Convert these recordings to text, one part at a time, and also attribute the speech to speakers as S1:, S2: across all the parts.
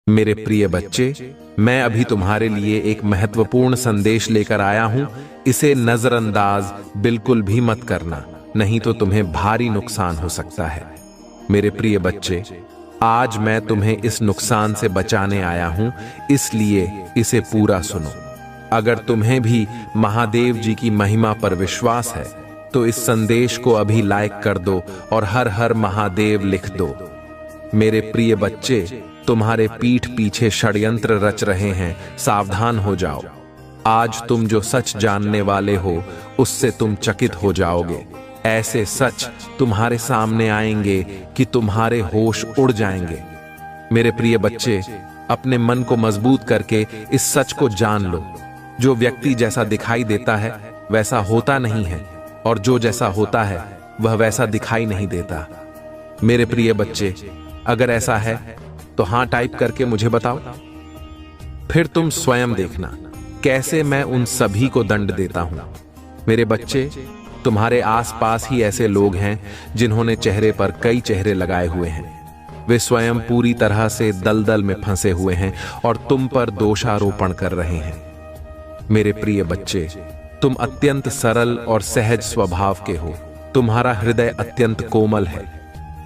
S1: मेरे प्रिय बच्चे, मैं अभी तुम्हारे लिए एक महत्वपूर्ण संदेश लेकर आया हूं। इसे नजरअंदाज बिल्कुल भी मत करना, नहीं तो तुम्हें भारी नुकसान हो सकता है। मेरे प्रिय बच्चे, आज मैं तुम्हें इस नुकसान से बचाने आया हूं, इसलिए इसे पूरा सुनो। अगर तुम्हें भी महादेव जी की महिमा पर विश्वास है तो इस संदेश को अभी लाइक कर दो और हर हर महादेव लिख दो। मेरे प्रिय बच्चे, तुम्हारे पीठ पीछे षड्यंत्र रच रहे हैं, सावधान हो जाओ। आज तुम जो सच जानने वाले हो उससे तुम चकित हो जाओगे। ऐसे सच तुम्हारे सामने आएंगे कि तुम्हारे होश उड़ जाएंगे। मेरे प्रिय बच्चे, अपने मन को मजबूत करके इस सच को जान लो। जो व्यक्ति जैसा दिखाई देता है वैसा होता नहीं है, और जो जैसा होता है वह वैसा दिखाई नहीं देता। मेरे प्रिय बच्चे, अगर ऐसा है तो हां टाइप करके मुझे बताओ। फिर तुम स्वयं देखना कैसे मैं उन सभी को दंड देता हूं। मेरे बच्चे, तुम्हारे आसपास ही ऐसे लोग हैं जिन्होंने चेहरे पर कई चेहरे लगाए हुए हैं। वे स्वयं पूरी तरह से दलदल में फंसे हुए हैं और तुम पर दोषारोपण कर रहे हैं। मेरे प्रिय बच्चे, तुम अत्यंत सरल और सहज स्वभाव के हो। तुम्हारा हृदय अत्यंत कोमल है।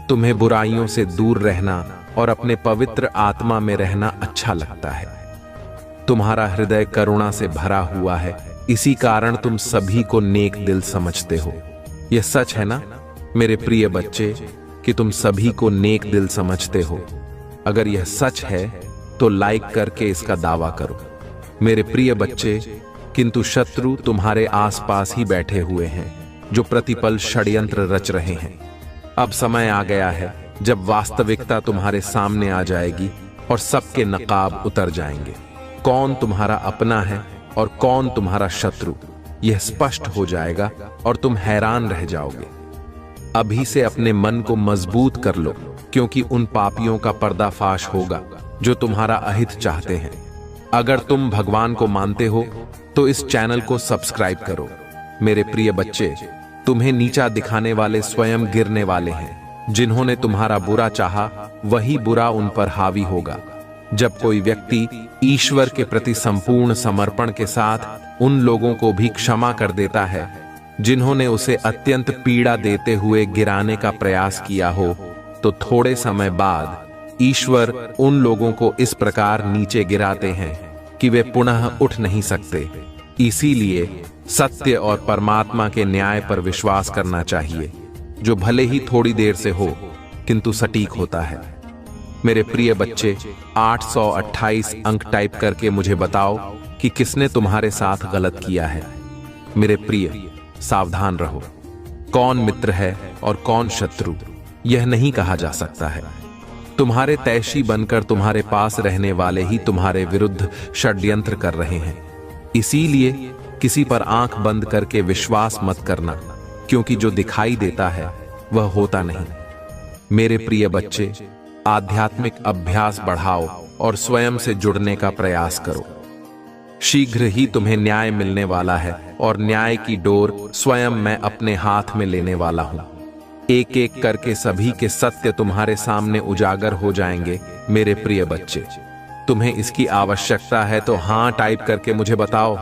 S1: तुम्हें बुराइयों से दूर रहना और अपने पवित्र आत्मा में रहना अच्छा लगता है। तुम्हारा हृदय करुणा से भरा हुआ है, इसी कारण तुम सभी को नेक दिल समझते हो। यह सच है ना मेरे प्रिय बच्चे कि तुम सभी को नेक दिल समझते हो? अगर यह सच है तो लाइक करके इसका दावा करो। मेरे प्रिय बच्चे, किंतु शत्रु तुम्हारे आसपास ही बैठे हुए हैं जो प्रतिपल षड्यंत्र रच रहे हैं। अब समय आ गया है जब वास्तविकता तुम्हारे सामने आ जाएगी और सबके नकाब उतर जाएंगे। कौन तुम्हारा अपना है और कौन तुम्हारा शत्रु, यह स्पष्ट हो जाएगा और तुम हैरान रह जाओगे। अभी से अपने मन को मजबूत कर लो, क्योंकि उन पापियों का पर्दाफाश होगा जो तुम्हारा अहित चाहते हैं। अगर तुम भगवान को मानते हो तो इस चैनल को सब्सक्राइब करो। मेरे प्रिय बच्चे, तुम्हें नीचा दिखाने वाले स्वयं गिरने वाले हैं। जिन्होंने तुम्हारा बुरा चाहा वही बुरा उन पर हावी होगा। जब कोई व्यक्ति ईश्वर के प्रति संपूर्ण समर्पण के साथ उन लोगों को भी क्षमा कर देता है जिन्होंने उसे अत्यंत पीड़ा देते हुए गिराने का प्रयास किया हो, तो थोड़े समय बाद ईश्वर उन लोगों को इस प्रकार नीचे गिराते हैं कि वे पुनः उठ नहीं सकते। इसीलिए सत्य और परमात्मा के न्याय पर विश्वास करना चाहिए, जो भले ही थोड़ी देर से हो किंतु सटीक होता है। मेरे प्रिय बच्चे, 828 अंक टाइप करके मुझे बताओ कि किसने तुम्हारे साथ गलत किया है। मेरे प्रिय, सावधान रहो। कौन मित्र है और कौन शत्रु, यह नहीं कहा जा सकता है। तुम्हारे तैशी बनकर तुम्हारे पास रहने वाले ही तुम्हारे विरुद्ध षड्यंत्र कर रहे हैं। इसीलिए किसी पर आंख बंद करके विश्वास मत करना, क्योंकि जो दिखाई देता है वह होता नहीं। मेरे प्रिय बच्चे, आध्यात्मिक अभ्यास बढ़ाओ और स्वयं से जुड़ने का प्रयास करो। शीघ्र ही तुम्हें न्याय मिलने वाला है और न्याय की डोर स्वयं मैं अपने हाथ में लेने वाला हूं। एक एक करके सभी के सत्य तुम्हारे सामने उजागर हो जाएंगे। मेरे प्रिय बच्चे, तुम्हें इसकी आवश्यकता है तो हां टाइप करके मुझे बताओ।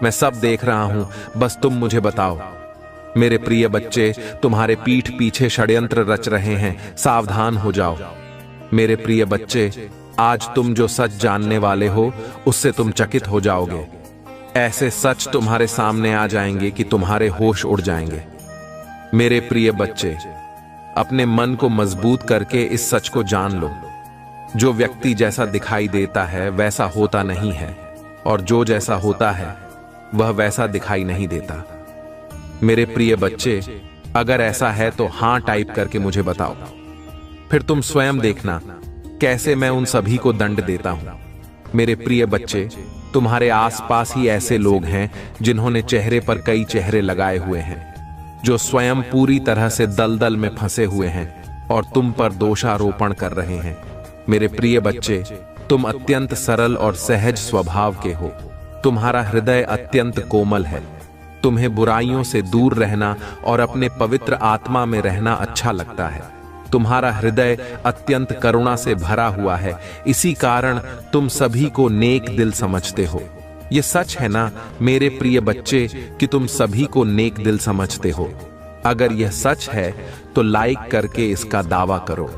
S1: मैं सब देख रहा हूं, बस तुम मुझे बताओ। मेरे प्रिय बच्चे, तुम्हारे पीठ पीछे षड्यंत्र रच रहे हैं, सावधान हो जाओ। मेरे प्रिय बच्चे, आज तुम जो सच जानने वाले हो उससे तुम चकित हो जाओगे। ऐसे सच तुम्हारे सामने आ जाएंगे कि तुम्हारे होश उड़ जाएंगे। मेरे प्रिय बच्चे, अपने मन को मजबूत करके इस सच को जान लो। जो व्यक्ति जैसा दिखाई देता है वैसा होता नहीं है, और जो जैसा होता है वह वैसा दिखाई नहीं देता। मेरे प्रिय बच्चे, अगर ऐसा है तो हां टाइप करके मुझे बताओ। फिर तुम स्वयं देखना कैसे मैं उन सभी को दंड देता हूं। मेरे प्रिय बच्चे, तुम्हारे आसपास ही ऐसे लोग हैं जिन्होंने चेहरे पर कई चेहरे लगाए हुए हैं, जो स्वयं पूरी तरह से दलदल में फंसे हुए हैं और तुम पर दोषारोपण कर रहे हैं। मेरे प्रिय बच्चे, तुम अत्यंत सरल और सहज स्वभाव के हो। तुम्हारा हृदय अत्यंत कोमल है। तुम्हें बुराइयों से दूर रहना और अपने पवित्र आत्मा में रहना अच्छा लगता है। तुम्हारा हृदय अत्यंत करुणा से भरा हुआ है, इसी कारण तुम सभी को नेक दिल समझते हो। ये सच है ना मेरे प्रिय बच्चे कि तुम सभी को नेक दिल समझते हो? अगर यह सच है तो लाइक करके इसका दावा करो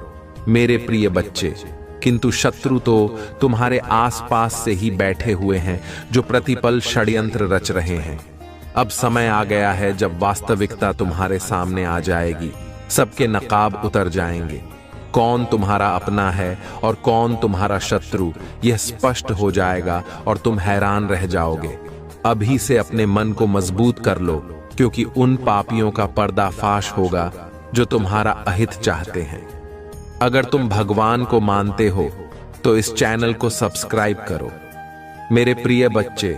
S1: मेरे प्रिय बच्चे। किंतु शत्रु तो तुम्हारे आसपास से ही बैठे हुए हैं जो प्रतिपल षड्यंत्र रच रहे हैं। अब समय आ गया है जब वास्तविकता तुम्हारे सामने आ जाएगी, सबके नकाब उतर जाएंगे। कौन तुम्हारा अपना है और कौन तुम्हारा शत्रु यह स्पष्ट हो जाएगा और तुम हैरान रह जाओगे। अभी से अपने मन को मजबूत कर लो, क्योंकि उन पापियों का पर्दाफाश होगा जो तुम्हारा अहित चाहते हैं। अगर तुम भगवान को मानते हो तो इस चैनल को सब्सक्राइब करो। मेरे प्रिय बच्चे,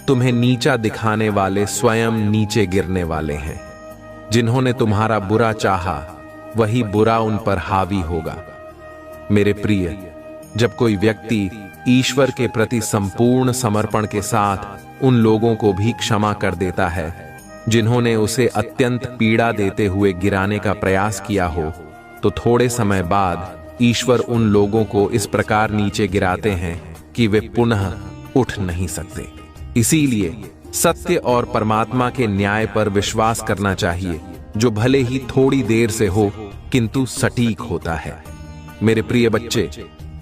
S1: तुम्हें नीचा दिखाने वाले स्वयं नीचे गिरने वाले हैं। जिन्होंने तुम्हारा बुरा चाहा वही बुरा उन पर हावी होगा। मेरे प्रिय, जब कोई व्यक्ति ईश्वर के प्रति संपूर्ण समर्पण के साथ उन लोगों को भी क्षमा कर देता है जिन्होंने उसे अत्यंत पीड़ा देते हुए गिराने का प्रयास किया हो, तो थोड़े समय बाद ईश्वर उन लोगों को इस प्रकार नीचे गिराते हैं कि वे पुनः उठ नहीं सकते। इसीलिए सत्य और परमात्मा के न्याय पर विश्वास करना चाहिए, जो भले ही थोड़ी देर से हो किंतु सटीक होता है। मेरे प्रिय बच्चे,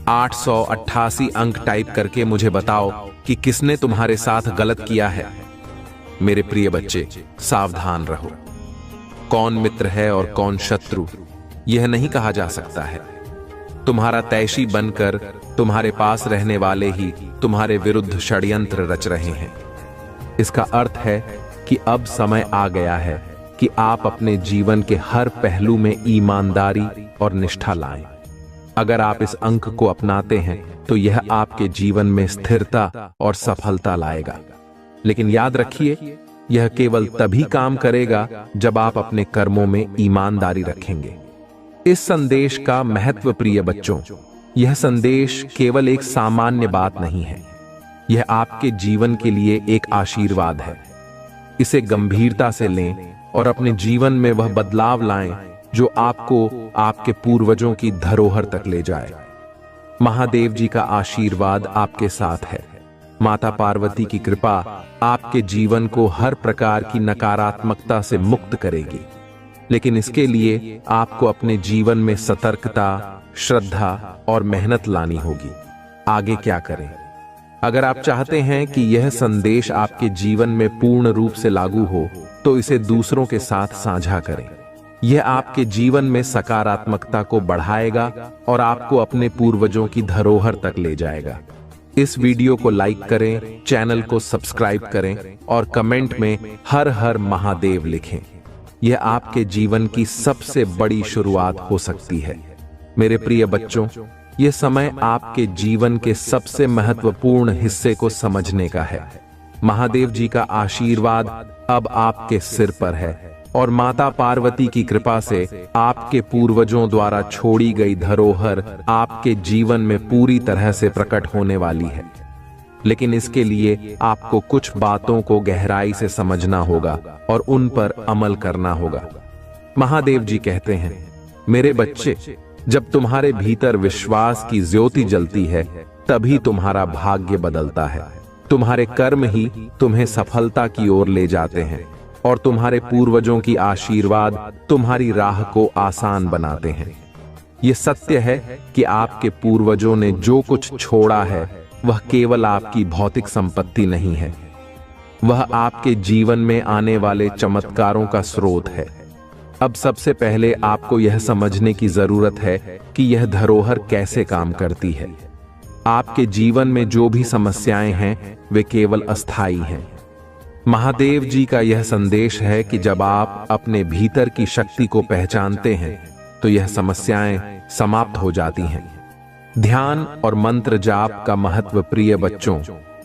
S1: 888 अंक टाइप करके मुझे बताओ कि किसने तुम्हारे साथ गलत किया है। मेरे प्रिय बच्चे, सावधान रहो। कौन मित्र है और कौन शत्रु यह नहीं कहा जा सकता है। तुम्हारा तैशी बनकर तुम्हारे पास रहने वाले ही तुम्हारे विरुद्ध षड्यंत्र रच रहे हैं। इसका अर्थ है कि अब समय आ गया है कि आप अपने जीवन के हर पहलू में ईमानदारी और निष्ठा लाएं। अगर आप इस अंक को अपनाते हैं तो यह आपके जीवन में स्थिरता और सफलता लाएगा। लेकिन याद रखिए, यह केवल तभी काम करेगा जब आप अपने कर्मों में ईमानदारी रखेंगे। इस संदेश का महत्व, प्रिय बच्चों, यह संदेश केवल एक सामान्य बात नहीं है, यह आपके जीवन के लिए एक आशीर्वाद है। इसे गंभीरता से लें और अपने जीवन में वह बदलाव लाएं जो आपको आपके पूर्वजों की धरोहर तक ले जाए। महादेव जी का आशीर्वाद आपके साथ है। माता पार्वती की कृपा आपके जीवन को हर प्रकार की नकारात्मकता से मुक्त करेगी। लेकिन इसके लिए आपको अपने जीवन में सतर्कता, श्रद्धा और मेहनत लानी होगी। आगे क्या करें? अगर आप चाहते हैं कि यह संदेश आपके जीवन में पूर्ण रूप से लागू हो, तो इसे दूसरों के साथ साझा करें। यह आपके जीवन में सकारात्मकता को बढ़ाएगा और आपको अपने पूर्वजों की धरोहर तक ले जाएगा। इस वीडियो को लाइक करें, चैनल को सब्सक्राइब करें और कमेंट में हर हर महादेव लिखें। यह आपके जीवन की सबसे बड़ी शुरुआत हो सकती है। मेरे प्रिय बच्चों, यह समय आपके जीवन के सबसे महत्वपूर्ण हिस्से को समझने का है। महादेव जी का आशीर्वाद अब आपके सिर पर है और माता पार्वती की कृपा से आपके पूर्वजों द्वारा छोड़ी गई धरोहर आपके जीवन में पूरी तरह से प्रकट होने वाली है। लेकिन इसके लिए आपको कुछ बातों को गहराई से समझना होगा और उन पर अमल करना होगा। महादेव जी कहते हैं, मेरे बच्चे, जब तुम्हारे भीतर विश्वास की ज्योति जलती है तभी तुम्हारा भाग्य बदलता है। तुम्हारे कर्म ही तुम्हें सफलता की ओर ले जाते हैं और तुम्हारे पूर्वजों की आशीर्वाद तुम्हारी राह को आसान बनाते हैं। यह सत्य है कि आपके पूर्वजों ने जो कुछ छोड़ा है वह केवल आपकी भौतिक संपत्ति नहीं है, वह आपके जीवन में आने वाले चमत्कारों का स्रोत है। अब सबसे पहले आपको यह समझने की जरूरत है कि यह धरोहर कैसे काम करती है। आपके जीवन में जो भी समस्याएं हैं वे केवल अस्थायी हैं। महादेव जी का यह संदेश है कि जब आप अपने भीतर की शक्ति को पहचानते हैं तो यह समस्याएं समाप्त हो जाती हैं। ध्यान और मंत्र जाप का महत्व, प्रिय बच्चों,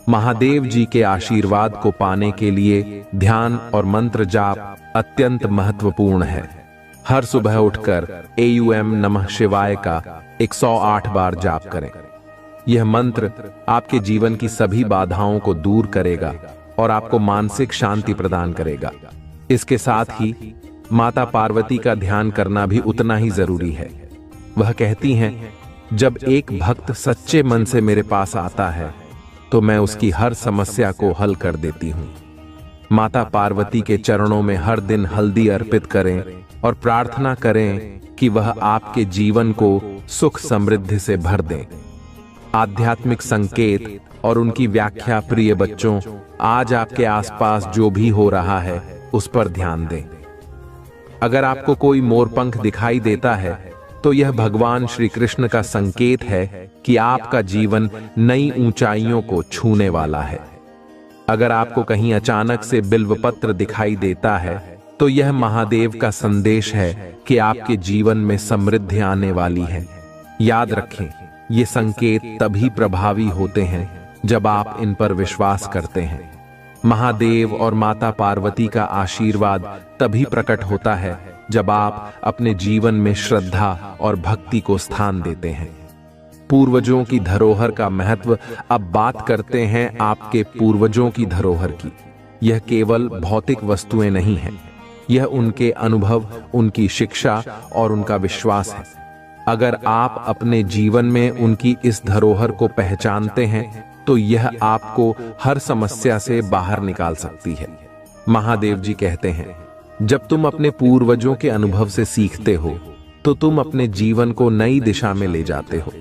S1: महादेव जी के आशीर्वाद को पाने के लिए ध्यान और मंत्र जाप अत्यंत महत्वपूर्ण है। हर सुबह उठकर AUM नमः शिवाय का 108 बार जाप करें। यह मंत्र आपके जीवन की सभी बाधाओं को दूर करेगा और आपको मानसिक शांति प्रदान करेगा। इसके साथ ही माता पार्वती का ध्यान करना भी उतना ही जरूरी है। वह कहती हैं, जब एक भक्त सच्चे मन से मेरे पास आता है तो मैं उसकी हर समस्या को हल कर देती हूँ। माता पार्वती के चरणों में हर दिन हल्दी अर्पित करें और प्रार्थना करें कि वह आपके जीवन को सुख समृद्धि से भर दें। आध्यात्मिक संकेत और उनकी व्याख्या। प्रिय बच्चों, आज आपके आसपास जो भी हो रहा है उस पर ध्यान दें। अगर आपको कोई मोरपंख दिखाई देता है तो यह भगवान श्री कृष्ण का संकेत है कि आपका जीवन नई ऊंचाइयों को छूने वाला है। अगर आपको कहीं अचानक से बिल्वपत्र दिखाई देता है तो यह महादेव का संदेश है कि आपके जीवन में समृद्धि आने वाली है। याद रखें, ये संकेत तभी प्रभावी होते हैं जब आप इन पर विश्वास करते हैं। महादेव और माता पार्वती का आशीर्वाद तभी प्रकट होता है जब आप अपने जीवन में श्रद्धा और भक्ति को स्थान देते हैं। पूर्वजों की धरोहर का महत्व। अब बात करते हैं आपके पूर्वजों की धरोहर की। यह केवल भौतिक वस्तुएं नहीं हैं, यह उनके अनुभव, उनकी शिक्षा और उनका विश्वास है। अगर आप अपने जीवन में उनकी इस धरोहर को पहचानते हैं तो यह आपको हर समस्या से बाहर निकाल सकती है। महादेव जी कहते हैं, जब तुम अपने पूर्वजों के अनुभव से सीखते हो तो तुम अपने जीवन को नई दिशा में ले जाते हो।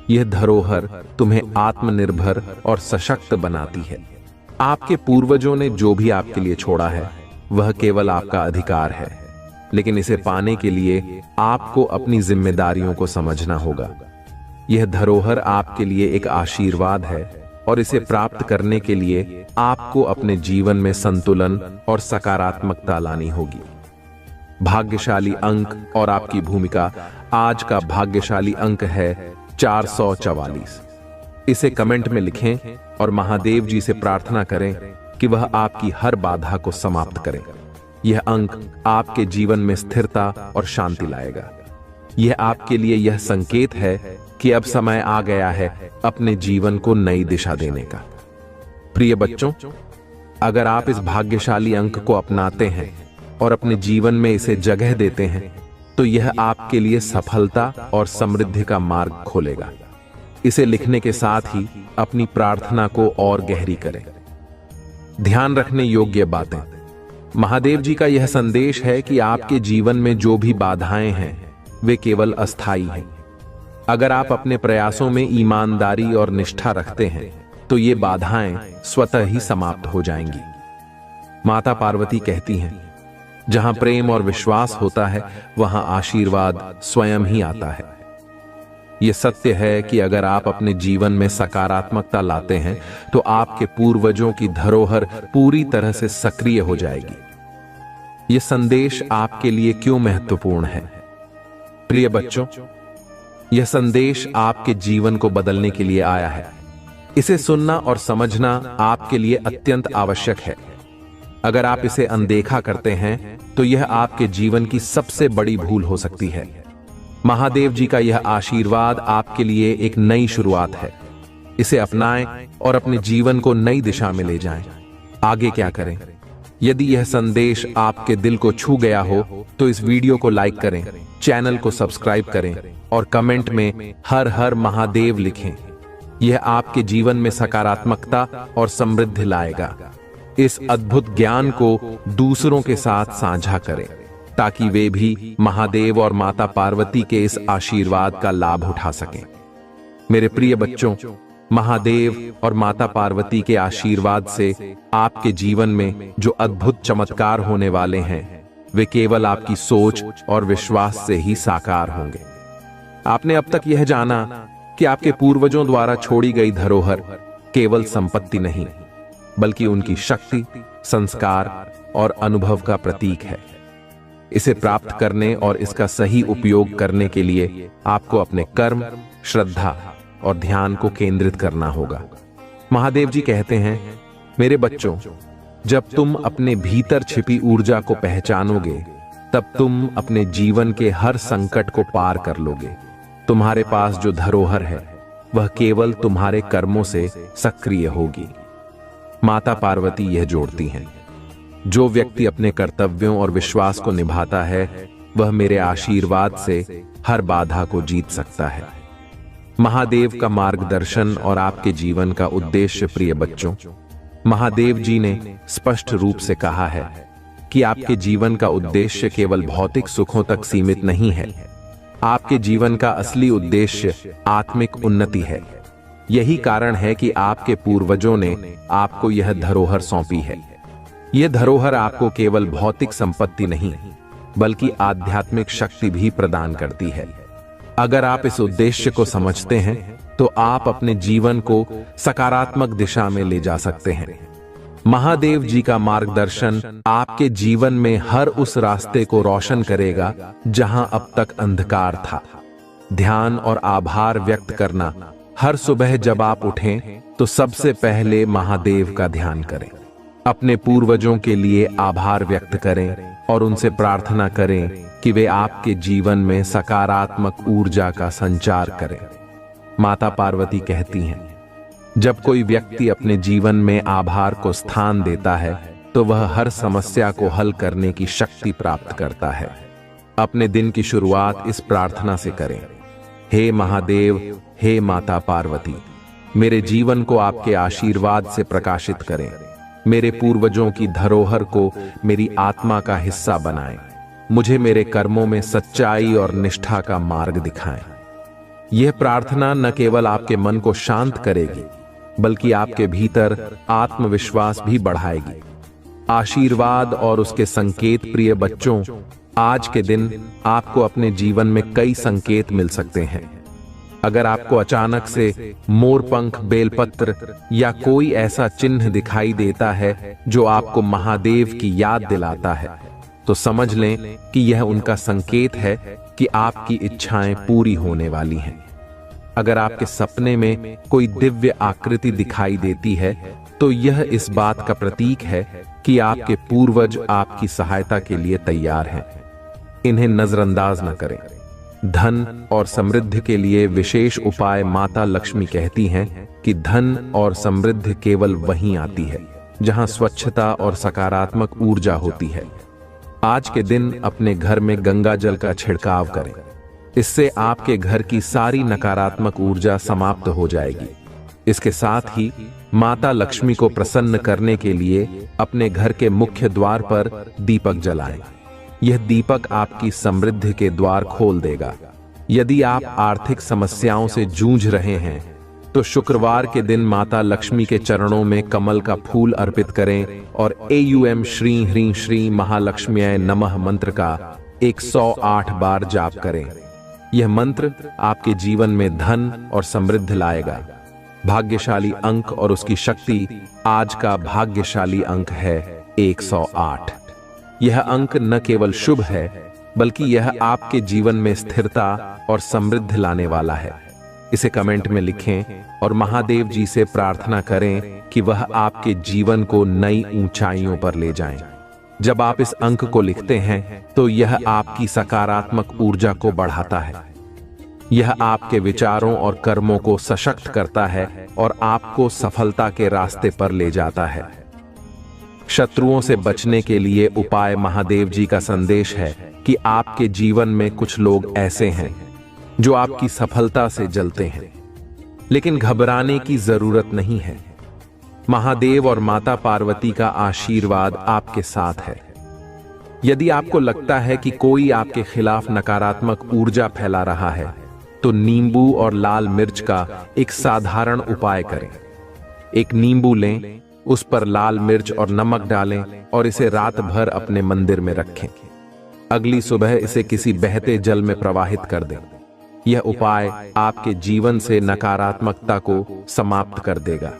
S1: यह धरोहर तुम्हें आत्मनिर्भर और सशक्त बनाती है। आपके पूर्वजों ने जो भी आपके लिए छोड़ा है वह केवल आपका अधिकार है, लेकिन इसे पाने के लिए आपको अपनी जिम्मेदारियों को समझना होगा। यह धरोहर आपके लिए एक आशीर्वाद है और इसे प्राप्त करने के लिए आपको अपने जीवन में संतुलन और सकारात्मकता लानी होगी। भाग्यशाली अंक और आपकी भूमिका। आज का भाग्यशाली अंक है 444। इसे कमेंट में लिखें और महादेव जी से प्रार्थना करें कि वह आपकी हर बाधा को समाप्त करें। यह अंक आपके जीवन में स्थिरता और शांति लाएगा। यह आपके लिए यह संकेत है कि अब समय आ गया है अपने जीवन को नई दिशा देने का। प्रिय बच्चों, अगर आप इस भाग्यशाली अंक को अपनाते हैं और अपने जीवन में इसे जगह देते हैं तो यह आपके लिए सफलता और समृद्धि का मार्ग खोलेगा। इसे लिखने के साथ ही अपनी प्रार्थना को और गहरी करें। ध्यान रखने योग्य बातें। महादेव जी का यह संदेश है कि आपके जीवन में जो भी बाधाएं हैं वे केवल अस्थायी हैं। अगर आप अपने प्रयासों में ईमानदारी और निष्ठा रखते हैं तो ये बाधाएं स्वतः ही समाप्त हो जाएंगी। माता पार्वती कहती हैं, जहां प्रेम और विश्वास होता है वहां आशीर्वाद स्वयं ही आता है। यह सत्य है कि अगर आप अपने जीवन में सकारात्मकता लाते हैं तो आपके पूर्वजों की धरोहर पूरी तरह से सक्रिय हो जाएगी। यह संदेश आपके लिए क्यों महत्वपूर्ण है? प्रिय बच्चों, यह संदेश आपके जीवन को बदलने के लिए आया है। इसे सुनना और समझना आपके लिए अत्यंत आवश्यक है। अगर आप इसे अनदेखा करते हैं तो यह आपके जीवन की सबसे बड़ी भूल हो सकती है। महादेव जी का यह आशीर्वाद आपके लिए एक नई शुरुआत है। इसे अपनाएं और अपने जीवन को नई दिशा में ले जाएं। आगे क्या करें? यदि यह संदेश आपके दिल को छू गया हो तो इस वीडियो को लाइक करें, चैनल को सब्सक्राइब करें और कमेंट में हर हर महादेव लिखें। यह आपके जीवन में सकारात्मकता और समृद्धि लाएगा। इस अद्भुत ज्ञान को दूसरों के साथ साझा करें ताकि वे भी महादेव और माता पार्वती के इस आशीर्वाद का लाभ उठा सकें। मेरे प्रिय बच्चों, महादेव और माता पार्वती के आशीर्वाद से आपके जीवन में जो अद्भुत चमत्कार होने वाले हैं वे केवल आपकी सोच और विश्वास से ही साकार होंगे। आपने अब तक यह जाना कि आपके पूर्वजों द्वारा छोड़ी गई धरोहर केवल संपत्ति नहीं बल्कि उनकी शक्ति, संस्कार और अनुभव का प्रतीक है। इसे प्राप्त करने और इसका सही उपयोग करने के लिए आपको अपने कर्म, श्रद्धा और ध्यान को केंद्रित करना होगा। महादेव जी कहते हैं, मेरे बच्चों, जब तुम अपने भीतर छिपी ऊर्जा को पहचानोगे तब तुम अपने जीवन के हर संकट को पार कर लोगे। तुम्हारे पास जो धरोहर है वह केवल तुम्हारे कर्मों से सक्रिय होगी। माता पार्वती यह जोड़ती हैं, जो व्यक्ति अपने कर्तव्यों और विश्वास को निभाता है वह मेरे आशीर्वाद से हर बाधा को जीत सकता है। महादेव का मार्गदर्शन और आपके जीवन का उद्देश्य। प्रिय बच्चों, महादेव जी ने स्पष्ट रूप से कहा है कि आपके जीवन का उद्देश्य केवल भौतिक सुखों तक सीमित नहीं है। आपके जीवन का असली उद्देश्य आत्मिक उन्नति है। यही कारण है कि आपके पूर्वजों ने आपको यह धरोहर सौंपी है। यह धरोहर आपको केवल भौतिक संपत्ति नहीं, बल्कि आध्यात्मिक शक्ति भी प्रदान करती है। अगर आप इस उद्देश्य को समझते हैं, तो आप अपने जीवन को सकारात्मक दिशा में ले जा सकते हैं। महादेव जी का मार्गदर्शन आपके जीवन में हर उस रास्ते को रोशन करेगा जहां अब तक अंधकार था। ध्यान और आभार व्यक्त करना। हर सुबह जब आप उठें, तो सबसे पहले महादेव का ध्यान करें। अपने पूर्वजों के लिए आभार व्यक्त करें और उनसे प्रार्थना करें कि वे आपके जीवन में सकारात्मक ऊर्जा का संचार करें। माता पार्वती कहती हैं, जब कोई व्यक्ति अपने जीवन में आभार को स्थान देता है, तो वह हर समस्या को हल करने की शक्ति प्राप्त करता है। अपने दिन की शुरुआत इस प्रार्थना से करें, हे महादेव, हे माता पार्वती, मेरे जीवन को आपके आशीर्वाद से प्रकाशित करें। मेरे पूर्वजों की धरोहर को मेरी आत्मा का हिस्सा बनाएं। मुझे मेरे कर्मों में सच्चाई और निष्ठा का मार्ग दिखाएं। यह प्रार्थना न केवल आपके मन को शांत करेगी, बल्कि आपके भीतर आत्मविश्वास भी बढ़ाएगी। आशीर्वाद और उसके संकेत। प्रिय बच्चों, आज के दिन आपको अपने जीवन में कई संकेत मिल सकते हैं। अगर आपको अचानक से मोरपंख, बेलपत्र या कोई ऐसा चिन्ह दिखाई देता है जो आपको महादेव की याद दिलाता है, तो समझ लें कि यह उनका संकेत है कि आपकी इच्छाएं पूरी होने वाली हैं। अगर आपके सपने में कोई दिव्य आकृति दिखाई देती है, तो यह इस बात का प्रतीक है कि आपके पूर्वज आपकी सहायता के लिए तैयार हैं। इन्हें नजरअंदाज न करें। धन और समृद्धि के लिए विशेष उपाय। माता लक्ष्मी कहती हैं कि धन और समृद्धि केवल वहीं आती है जहां स्वच्छता और सकारात्मक ऊर्जा होती है। आज के दिन अपने घर में गंगा जल का छिड़काव करें। इससे आपके घर की सारी नकारात्मक ऊर्जा समाप्त हो जाएगी। इसके साथ ही माता लक्ष्मी को प्रसन्न करने के लिए अपने घर के मुख्य द्वार पर दीपक जलाएं। यह दीपक आपकी समृद्धि के द्वार खोल देगा। यदि आप आर्थिक समस्याओं से जूझ रहे हैं, तो शुक्रवार के दिन माता लक्ष्मी के चरणों में कमल का फूल अर्पित करें और एयूएम श्री ह्रीं श्री महालक्ष्म्याय नमः मंत्र का 108 बार जाप करें। यह मंत्र आपके जीवन में धन और समृद्धि लाएगा। भाग्यशाली अंक और उसकी शक्ति। आज का भाग्यशाली अंक है 108। यह अंक न केवल शुभ है, बल्कि यह आपके जीवन में स्थिरता और समृद्धि लाने वाला है। इसे कमेंट में लिखें और महादेव जी से प्रार्थना करें कि वह आपके जीवन को नई ऊंचाइयों पर ले जाएं। जब आप इस अंक को लिखते हैं, तो यह आपकी सकारात्मक ऊर्जा को बढ़ाता है। यह आपके विचारों और कर्मों को सशक्त करता है और आपको सफलता के रास्ते पर ले जाता है। शत्रुओं से बचने के लिए उपाय। महादेव जी का संदेश है कि आपके जीवन में कुछ लोग ऐसे हैं जो आपकी सफलता से जलते हैं, लेकिन घबराने की जरूरत नहीं है। महादेव और माता पार्वती का आशीर्वाद आपके साथ है। यदि आपको लगता है कि कोई आपके खिलाफ नकारात्मक ऊर्जा फैला रहा है, तो नींबू और लाल मिर्च का एक साधारण उपाय करें। एक नींबू लें, उस पर लाल मिर्च और नमक डालें और इसे रात भर अपने मंदिर में रखें। अगली सुबह इसे किसी बहते जल में प्रवाहित कर दें। यह उपाय आपके जीवन से नकारात्मकता को समाप्त कर देगा।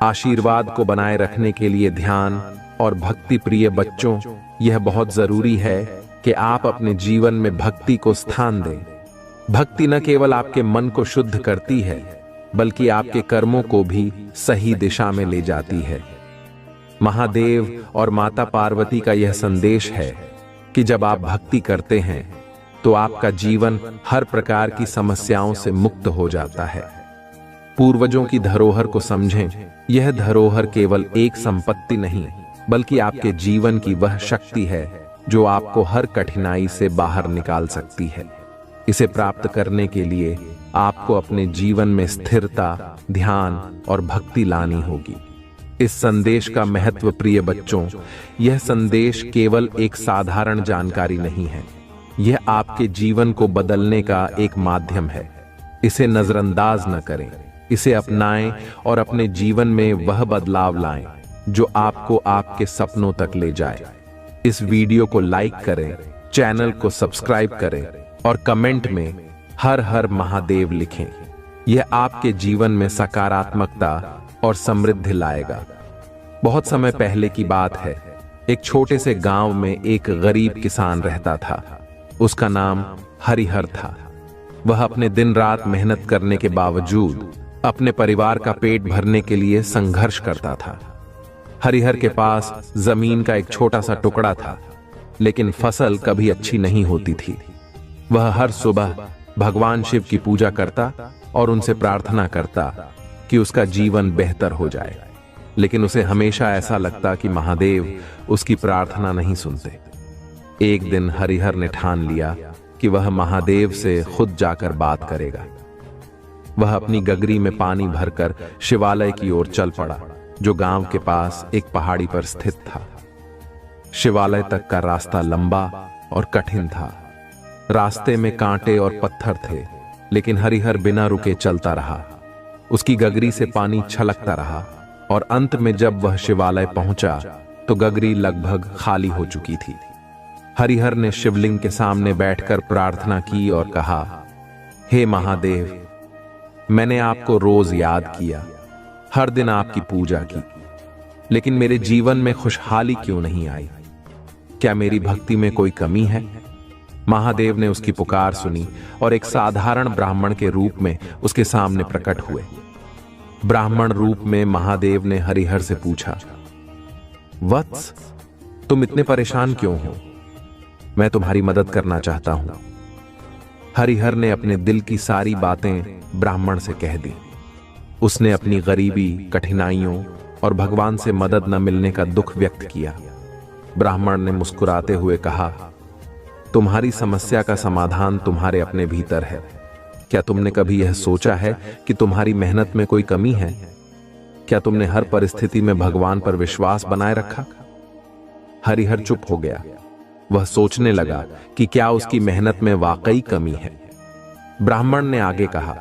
S1: आशीर्वाद को बनाए रखने के लिए ध्यान और भक्ति। प्रिय बच्चों, यह बहुत जरूरी है कि आप अपने जीवन में भक्ति को स्थान दें। भक्ति न केवल आपके मन को शुद्ध करती है, बल्कि आपके कर्मों को भी सही दिशा में ले जाती है। महादेव और माता पार्वती का यह संदेश है कि जब आप भक्ति करते हैं, तो आपका जीवन हर प्रकार की समस्याओं से मुक्त हो जाता है। पूर्वजों की धरोहर को समझें। यह धरोहर केवल एक संपत्ति नहीं, बल्कि आपके जीवन की वह शक्ति है जो आपको हर कठिनाई से बाहर निकाल सकती है। इसे प्राप्त करने के लिए आपको अपने जीवन में स्थिरता, ध्यान और भक्ति लानी होगी। इस संदेश का महत्व, प्रिय बच्चों, यह संदेश केवल एक साधारण जानकारी नहीं है। यह आपके जीवन को बदलने का एक माध्यम है। इसे नजरअंदाज न करें, इसे अपनाएं और अपने जीवन में वह बदलाव लाएं जो आपको आपके सपनों तक ले जाए। इस वीडियो को लाइक करें, चैनल को सब्सक्राइब करें और कमेंट में हर हर महादेव लिखें। यह आपके जीवन में सकारात्मकता और समृद्धि लाएगा। बहुत समय पहले की बात है। एक छोटे से गांव में एक गरीब किसान रहता था। उसका नाम हरिहर था। वह अपने दिन रात मेहनत करने के बावजूद अपने परिवार का पेट भरने के लिए संघर्ष करता था। हरिहर के पास जमीन का एक छोटा सा टुकड़ा था, लेकिन फसल कभी अच्छी नहीं होती थी। वह हर सुबह भगवान शिव की पूजा करता और उनसे प्रार्थना करता कि उसका जीवन बेहतर हो जाए, लेकिन उसे हमेशा ऐसा लगता कि महादेव उसकी प्रार्थना नहीं सुनते। एक दिन हरिहर ने ठान लिया कि वह महादेव से खुद जाकर बात करेगा। वह अपनी गगरी में पानी भरकर शिवालय की ओर चल पड़ा, जो गांव के पास एक पहाड़ी पर स्थित था। शिवालय तक का रास्ता लंबा और कठिन था। रास्ते में कांटे और पत्थर थे, लेकिन हरिहर बिना रुके चलता रहा। उसकी गगरी से पानी छलकता रहा और अंत में जब वह शिवालय पहुंचा तो गगरी लगभग खाली हो चुकी थी। हरिहर ने शिवलिंग के सामने बैठकर प्रार्थना की और कहा, हे महादेव, मैंने आपको रोज याद किया, हर दिन आपकी पूजा की, लेकिन मेरे जीवन में खुशहाली क्यों नहीं आई? क्या मेरी भक्ति में कोई कमी है? महादेव ने उसकी पुकार सुनी और एक साधारण ब्राह्मण के रूप में उसके सामने प्रकट हुए। ब्राह्मण रूप में महादेव ने हरिहर से पूछा, वत्स, तुम इतने परेशान क्यों हो? मैं तुम्हारी मदद करना चाहता हूं। हरिहर ने अपने दिल की सारी बातें ब्राह्मण से कह दी। उसने अपनी गरीबी, कठिनाइयों और भगवान से मदद न मिलने का दुख व्यक्त किया। ब्राह्मण ने मुस्कुराते हुए कहा, तुम्हारी समस्या का समाधान तुम्हारे अपने भीतर है। क्या तुमने कभी यह सोचा है कि तुम्हारी मेहनत में कोई कमी है? क्या तुमने हर परिस्थिति में भगवान पर विश्वास बनाए रखा? हरिहर चुप हो गया। वह सोचने लगा कि क्या उसकी मेहनत में वाकई कमी है। ब्राह्मण ने आगे कहा,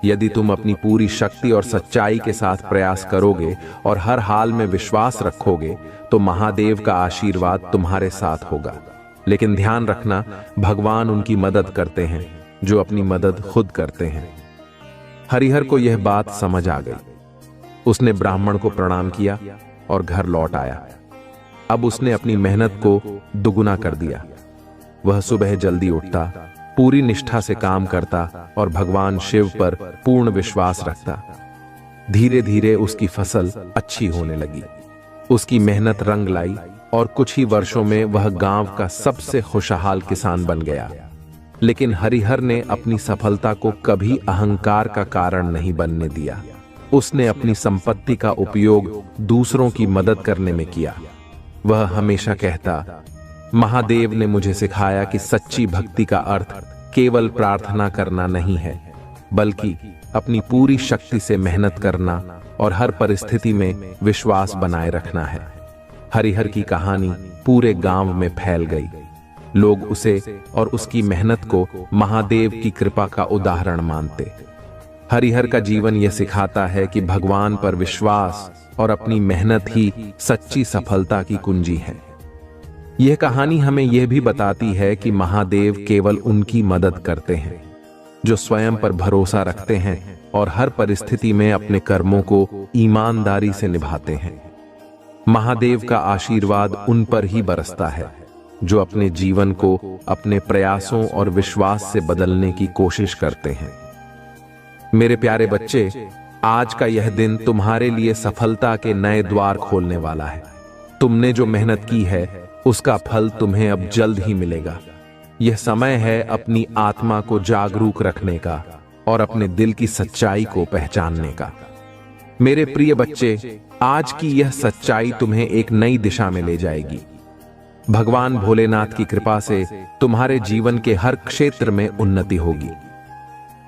S1: यदि तुम अपनी पूरी शक्ति और सच्चाई के साथ प्रयास करोगे और हर हाल में विश्वास रखोगे तो महादेव का आशीर्वाद तुम्हारे साथ होगा। लेकिन ध्यान रखना, भगवान उनकी मदद करते हैं जो अपनी मदद खुद करते हैं। हरिहर को यह बात समझ आ गई। उसने ब्राह्मण को प्रणाम किया और घर लौट आया। अब उसने अपनी मेहनत को दुगुना कर दिया। वह सुबह जल्दी उठता, पूरी निष्ठा से काम करता और भगवान शिव पर पूर्ण विश्वास रखता। धीरे धीरे उसकी फसल अच्छी होने लगी। उसकी मेहनत रंग लाई और कुछ ही वर्षों में वह गांव का सबसे खुशहाल किसान बन गया। लेकिन हरिहर ने अपनी सफलता को कभी अहंकार का कारण नहीं बनने दिया। उसने अपनी संपत्ति का उपयोग दूसरों की मदद करने में किया। वह हमेशा कहता, महादेव ने मुझे सिखाया कि सच्ची भक्ति का अर्थ केवल प्रार्थना करना नहीं है, बल्कि अपनी पूरी शक्ति से मेहनत करना और हर परिस्थिति में विश्वास बनाए रखना है। हरिहर की कहानी पूरे गांव में फैल गई। लोग उसे और उसकी मेहनत को महादेव की कृपा का उदाहरण मानते। हरिहर का जीवन यह सिखाता है कि भगवान पर विश्वास और अपनी मेहनत ही सच्ची सफलता की कुंजी है। यह कहानी हमें यह भी बताती है कि महादेव केवल उनकी मदद करते हैं जो स्वयं पर भरोसा रखते हैं और हर परिस्थिति में अपने कर्मों को ईमानदारी से निभाते हैं। महादेव का आशीर्वाद उन पर ही बरसता है जो अपने जीवन को अपने प्रयासों और विश्वास से बदलने की कोशिश करते हैं। मेरे प्यारे बच्चे, आज का यह दिन तुम्हारे लिए सफलता के नए द्वार खोलने वाला है। तुमने जो मेहनत की है उसका फल तुम्हें अब जल्द ही मिलेगा। यह समय है अपनी आत्मा को जागरूक रखने का और अपने दिल की सच्चाई को पहचानने का। मेरे प्रिय बच्चे, आज की यह सच्चाई तुम्हें एक नई दिशा में ले जाएगी। भगवान भोलेनाथ की कृपा से तुम्हारे जीवन के हर क्षेत्र में उन्नति होगी।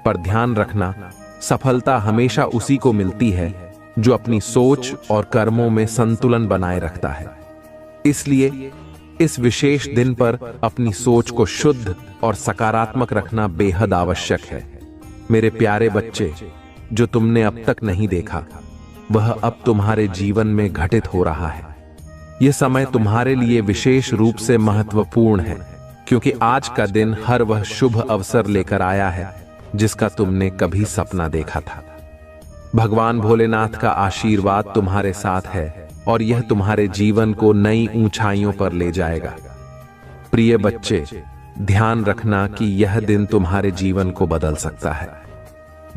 S1: पर ध्यान रखना, सफलता हमेशा उसी को मिलती है जो अपनी सोच और कर्मों में संतुलन बनाए रखता है। इसलिए इस विशेष दिन पर अपनी सोच को शुद्ध और सकारात्मक रखना बेहद आवश्यक है। मेरे प्यारे बच्चे, जो तुमने अब तक नहीं देखा वह अब तुम्हारे जीवन में घटित हो रहा है। यह समय तुम्हारे लिए विशेष रूप से महत्वपूर्ण है, क्योंकि आज का दिन हर वह शुभ अवसर लेकर आया है जिसका तुमने कभी सपना देखा था। भगवान भोलेनाथ का आशीर्वाद तुम्हारे साथ है और यह तुम्हारे जीवन को नई ऊंचाइयों पर ले जाएगा। प्रिय बच्चे, ध्यान रखना कि यह दिन तुम्हारे जीवन को बदल सकता है।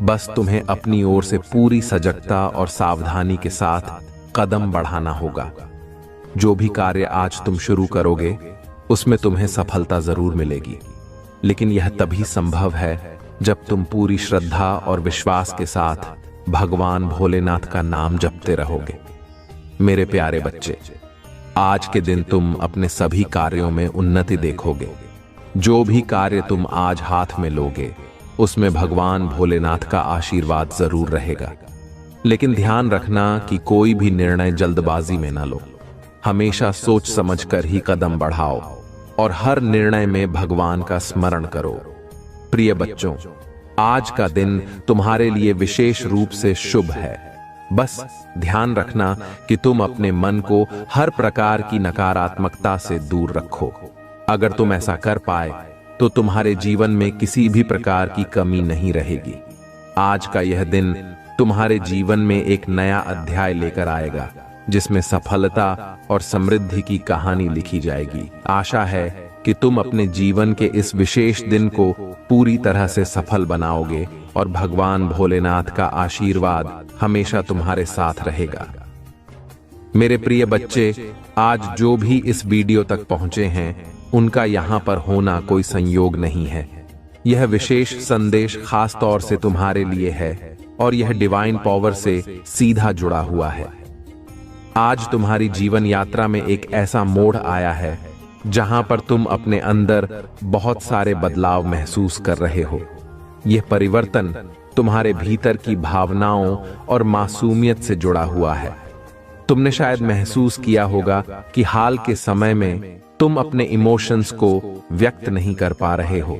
S1: बस तुम्हें अपनी ओर से पूरी सजगता और सावधानी के साथ कदम बढ़ाना होगा। जो भी कार्य आज तुम शुरू करोगे उसमें तुम्हें सफलता जरूर मिलेगी, लेकिन यह तभी संभव है जब तुम पूरी श्रद्धा और विश्वास के साथ भगवान भोलेनाथ का नाम जपते रहोगे। मेरे प्यारे बच्चे, आज के दिन तुम अपने सभी कार्यों में उन्नति देखोगे। जो भी कार्य तुम आज हाथ में लोगे उसमें भगवान भोलेनाथ का आशीर्वाद जरूर रहेगा। लेकिन ध्यान रखना कि कोई भी निर्णय जल्दबाजी में ना लो। हमेशा सोच समझकर ही कदम बढ़ाओ और हर निर्णय में भगवान का स्मरण करो। प्रिय बच्चों, आज का दिन तुम्हारे लिए विशेष रूप से शुभ है। बस ध्यान रखना कि तुम अपने मन को हर प्रकार की नकारात्मकता से दूर रखो। अगर तुम ऐसा कर पाए तो तुम्हारे जीवन में किसी भी प्रकार की कमी नहीं रहेगी। आज का यह दिन तुम्हारे जीवन में एक नया अध्याय लेकर आएगा, जिसमें सफलता और समृद्धि की कहानी लिखी जाएगी। आशा है कि तुम अपने जीवन के इस विशेष दिन को पूरी तरह से सफल बनाओगे और भगवान भोलेनाथ का आशीर्वाद हमेशा तुम्हारे साथ रहेगा। मेरे प्रिय बच्चे, आज जो भी इस वीडियो तक पहुंचे हैं उनका यहाँ पर होना कोई संयोग नहीं है। यह विशेष संदेश खास तौर से तुम्हारे लिए है और यह डिवाइन पावर से सीधा जुड़ा हुआ है। आज तुम्हारी जीवन यात्रा में एक ऐसा मोड़ आया है जहां पर तुम अपने अंदर बहुत सारे बदलाव महसूस कर रहे हो। यह परिवर्तन तुम्हारे भीतर की भावनाओं और मासूमियत से जुड़ा हुआ है। तुमने शायद महसूस किया होगा कि हाल के समय में तुम अपने इमोशंस को व्यक्त नहीं कर पा रहे हो।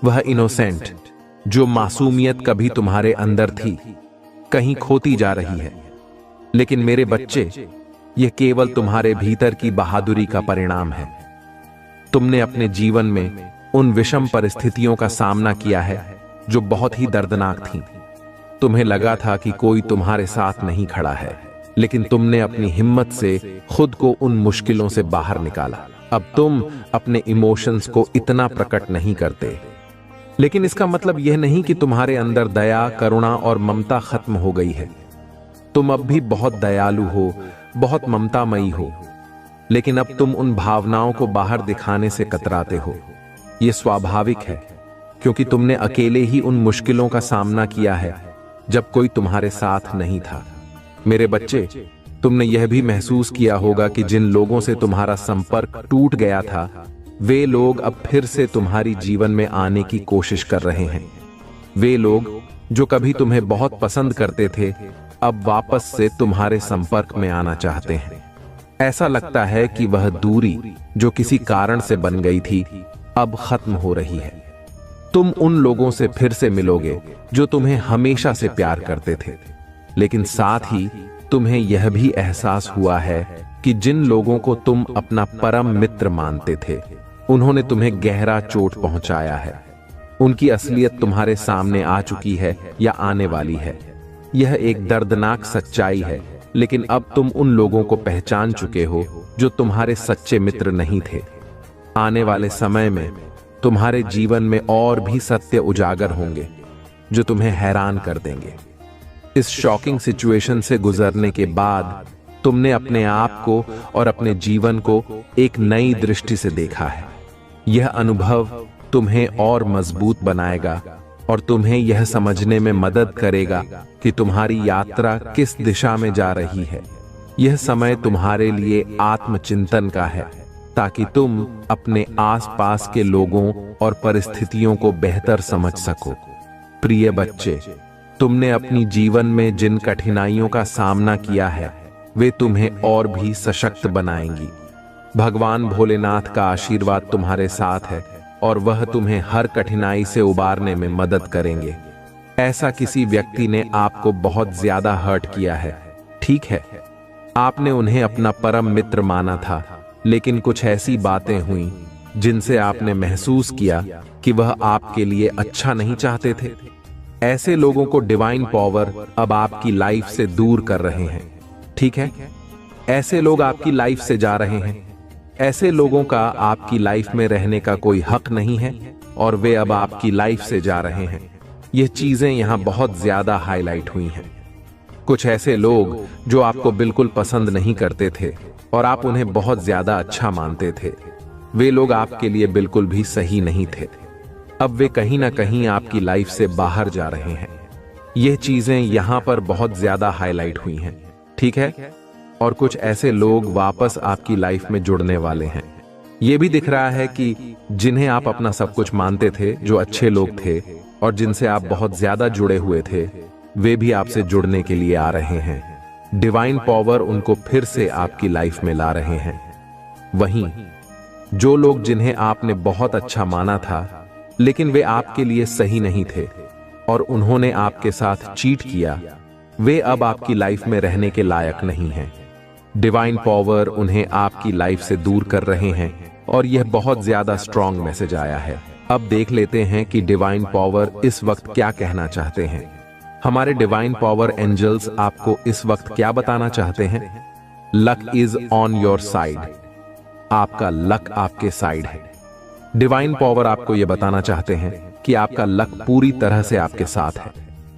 S1: वह इनोसेंट जो मासूमियत कभी तुम्हारे अंदर थी, कहीं खोती जा रही है। लेकिन मेरे बच्चे, यह केवल तुम्हारे भीतर की बहादुरी का परिणाम है। तुमने अपने जीवन में उन विषम परिस्थितियों का सामना किया है जो बहुत ही दर्दनाक थीं। तुम्हें लगा था कि कोई तुम्हारे साथ नहीं खड़ा है, लेकिन तुमने अपनी हिम्मत से खुद को उन मुश्किलों से बाहर निकाला। अब तुम अपने इमोशंस को इतना प्रकट नहीं करते, लेकिन इसका मतलब यह नहीं कि तुम्हारे अंदर दया, करुणा और ममता खत्म हो गई है। तुम अब भी बहुत दयालु हो, बहुत ममतामयी हो, लेकिन अब तुम उन भावनाओं को बाहर दिखाने से कतराते हो। यह स्वाभाविक है, क्योंकि तुमने अकेले ही उन मुश्किलों का सामना किया है जब कोई तुम्हारे साथ नहीं था। मेरे बच्चे, तुमने यह भी महसूस किया होगा कि जिन लोगों से तुम्हारा संपर्क टूट गया था, वे लोग अब फिर से तुम्हारी जीवन में आने की कोशिश कर रहे हैं। वे लोग जो कभी तुम्हें बहुत पसंद करते थे, अब वापस से तुम्हारे संपर्क में आना चाहते हैं। ऐसा लगता है कि वह दूरी जो किसी कारण से बन गई थी, अब खत्म हो रही है। तुम उन लोगों से फिर से मिलोगे जो तुम्हें हमेशा से प्यार करते थे, लेकिन साथ ही तुम्हें यह भी एहसास हुआ है कि जिन लोगों को तुम अपना परम मित्र मानते थे, उन्होंने तुम्हें गहरा चोट पहुंचाया है। उनकी असलियत तुम्हारे सामने आ चुकी है या आने वाली है। यह एक दर्दनाक सच्चाई है, लेकिन अब तुम उन लोगों को पहचान चुके हो जो तुम्हारे सच्चे मित्र नहीं थे। आने वाले समय में तुम्हारे जीवन में और भी सत्य उजागर होंगे जो तुम्हें हैरान कर देंगे। इस शॉकिंग सिचुएशन से गुजरने के बाद तुमने अपने आप को और अपने जीवन को एक नई दृष्टि से देखा है। यह अनुभव तुम्हें और मजबूत बनाएगा और तुम्हें यह समझने में मदद करेगा कि तुम्हारी यात्रा किस दिशा में जा रही है। यह समय तुम्हारे लिए आत्मचिंतन का है, ताकि तुम अपने आसपास के लोगों और परिस्थितियों को बेहतर समझ सको। प्रिय बच्चे, तुमने अपनी जीवन में जिन कठिनाइयों का सामना किया है वे तुम्हें और भी सशक्त बनाएंगी। भगवान भोलेनाथ का आशीर्वाद तुम्हारे साथ है और वह तुम्हें हर कठिनाई से उबारने में मदद करेंगे। ऐसा किसी व्यक्ति ने आपको बहुत ज्यादा हर्ट किया है, ठीक है, आपने उन्हें अपना परम मित्र माना था, लेकिन कुछ ऐसी बातें हुई जिनसे आपने महसूस किया कि वह आपके लिए अच्छा नहीं चाहते थे। ऐसे लोगों को डिवाइन पावर अब आपकी लाइफ से दूर कर रहे हैं, ठीक है। ऐसे लोग आपकी लाइफ से जा रहे हैं। ऐसे लोगों का आपकी लाइफ में रहने का कोई हक नहीं है और वे अब आपकी लाइफ से जा रहे हैं। ये चीजें यहां बहुत ज्यादा हाईलाइट हुई हैं। कुछ ऐसे लोग जो आपको बिल्कुल पसंद नहीं करते थे और आप उन्हें बहुत ज्यादा अच्छा मानते थे, वे लोग आपके लिए बिल्कुल भी सही नहीं थे। अब वे कहीं ना कहीं आपकी लाइफ से बाहर जा रहे हैं। ये चीजें यहां पर बहुत ज्यादा हाईलाइट हुई हैं, ठीक है। और कुछ ऐसे लोग वापस आपकी लाइफ में जुड़ने वाले हैं। ये भी दिख रहा है कि जिन्हें आप अपना सब कुछ मानते थे, जो अच्छे लोग थे और जिनसे आप बहुत ज्यादा जुड़े हुए थे, वे भी आपसे जुड़ने के लिए आ रहे हैं। डिवाइन पावर उनको फिर से आपकी लाइफ में ला रहे हैं। वहीं जो लोग जिन्हें आपने बहुत अच्छा माना था लेकिन वे आपके लिए सही नहीं थे और उन्होंने आपके साथ चीट किया, वे अब आपकी लाइफ में रहने के लायक नहीं हैं। डिवाइन पावर उन्हें आपकी लाइफ से दूर कर रहे हैं और यह बहुत ज्यादा स्ट्रॉन्ग मैसेज आया है। अब देख लेते हैं कि डिवाइन पावर इस वक्त क्या कहना चाहते हैं। हमारे डिवाइन पावर एंजल्स आपको इस वक्त क्या बताना चाहते हैं? Luck is on your side. आपका लक आपके साइड है। डिवाइन पावर आपको यह बताना चाहते हैं कि आपका लक पूरी तरह से आपके साथ है।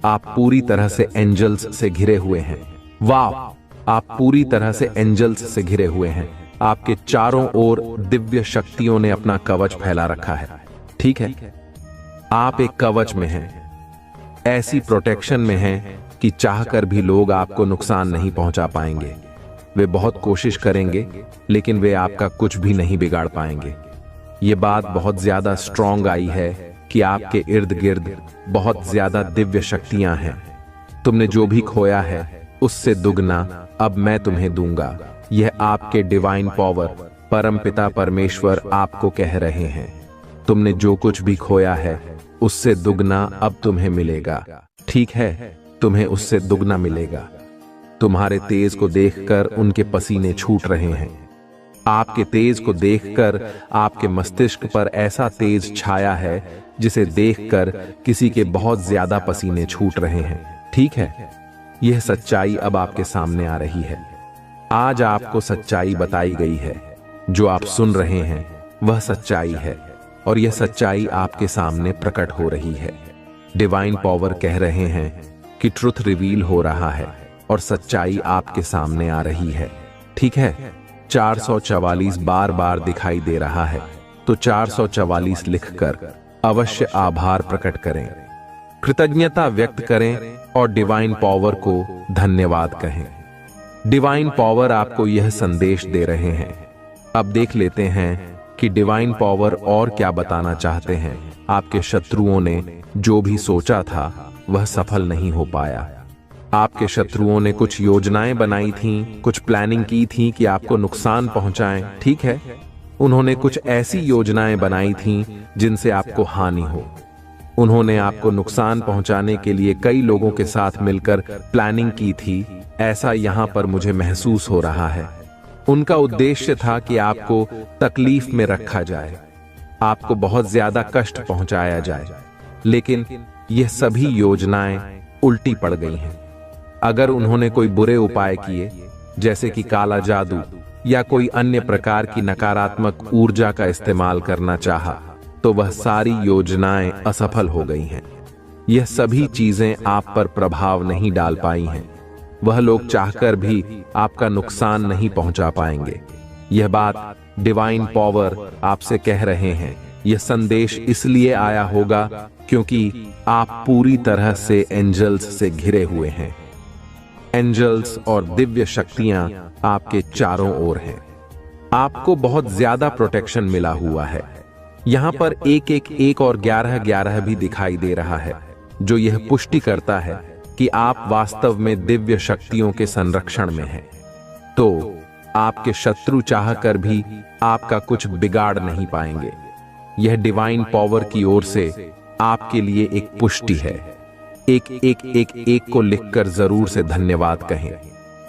S1: आप पूरी तरह से एंजल्स से घिरे हुए हैं। वाह, आप पूरी तरह से एंजल्स से घिरे हुए हैं। आपके चारों ओर दिव्य शक्तियों ने अपना कवच फैला रखा है, ठीक है। आप एक कवच में हैं, ऐसी प्रोटेक्शन में हैं कि चाहकर भी लोग आपको नुकसान नहीं पहुंचा पाएंगे। वे बहुत कोशिश करेंगे लेकिन वे आपका कुछ भी नहीं बिगाड़ पाएंगे। ये बात बहुत ज्यादा स्ट्रॉन्ग आई है कि आपके इर्द गिर्द बहुत ज्यादा दिव्य शक्तियां हैं। तुमने जो भी खोया है उससे दुगना अब मैं तुम्हें दूंगा। यह आपके डिवाइन पावर परमपिता परमेश्वर आपको कह रहे हैं। तुमने जो कुछ भी खोया है उससे दुगना अब तुम्हें मिलेगा, ठीक है। तुम्हें उससे दुगना मिलेगा। तुम्हारे तेज को देखकर उनके पसीने छूट रहे हैं। आपके तेज को देखकर आपके मस्तिष्क पर ऐसा तेज छाया है जिसे देखकर किसी के बहुत ज्यादा पसीने छूट रहे हैं, ठीक है। यह सच्चाई अब आपके सामने आ रही है। आज आपको सच्चाई बताई गई है। जो आप सुन रहे हैं वह सच्चाई है और यह सच्चाई आपके सामने प्रकट हो रही है। डिवाइन पावर कह रहे हैं कि ट्रुथ रिवील हो रहा है और सच्चाई आपके सामने आ रही है, ठीक है। 444 बार बार दिखाई दे रहा है तो 444 लिखकर अवश्य आभार प्रकट करें, कृतज्ञता व्यक्त करें और डिवाइन पावर को धन्यवाद कहें। डिवाइन पावर आपको यह संदेश दे रहे हैं। अब देख लेते हैं कि डिवाइन पावर और क्या बताना चाहते हैं। आपके शत्रुओं ने जो भी सोचा था वह सफल नहीं हो पाया। आपके शत्रुओं ने कुछ योजनाएं बनाई थीं, कुछ प्लानिंग की थी कि आपको नुकसान पहुंचाएं, ठीक है। उन्होंने कुछ ऐसी योजनाएं बनाई थीं जिनसे आपको हानि हो। उन्होंने आपको नुकसान पहुंचाने के लिए कई लोगों के साथ मिलकर प्लानिंग की थी, ऐसा यहां पर मुझे महसूस हो रहा है। उनका उद्देश्य था कि आपको तकलीफ में रखा जाए, आपको बहुत ज्यादा कष्ट पहुंचाया जाए, लेकिन यह सभी योजनाएं उल्टी पड़ गई हैं। अगर उन्होंने कोई बुरे उपाय किए, जैसे कि काला जादू या कोई अन्य प्रकार की नकारात्मक ऊर्जा का इस्तेमाल करना चाहा, तो वह सारी योजनाएं असफल हो गई हैं। यह सभी चीजें आप पर प्रभाव नहीं डाल पाई हैं। वह लोग चाहकर भी आपका नुकसान नहीं पहुंचा पाएंगे। यह बात डिवाइन पावर आपसे कह रहे हैं। यह संदेश इसलिए आया होगा क्योंकि आप पूरी तरह से एंजल्स से घिरे हुए हैं। एंजल्स और दिव्य शक्तियां आपके चारों ओर हैं। आपको बहुत ज्यादा प्रोटेक्शन मिला हुआ है। यहाँ पर 111 और 1111 भी दिखाई दे रहा है, जो यह पुष्टि करता है कि आप वास्तव में दिव्य शक्तियों के संरक्षण में हैं। तो आपके शत्रु चाहकर भी आपका कुछ बिगाड़ नहीं पाएंगे। यह डिवाइन पावर की ओर से आपके लिए एक पुष्टि है। 1111 को लिखकर जरूर से धन्यवाद कहें,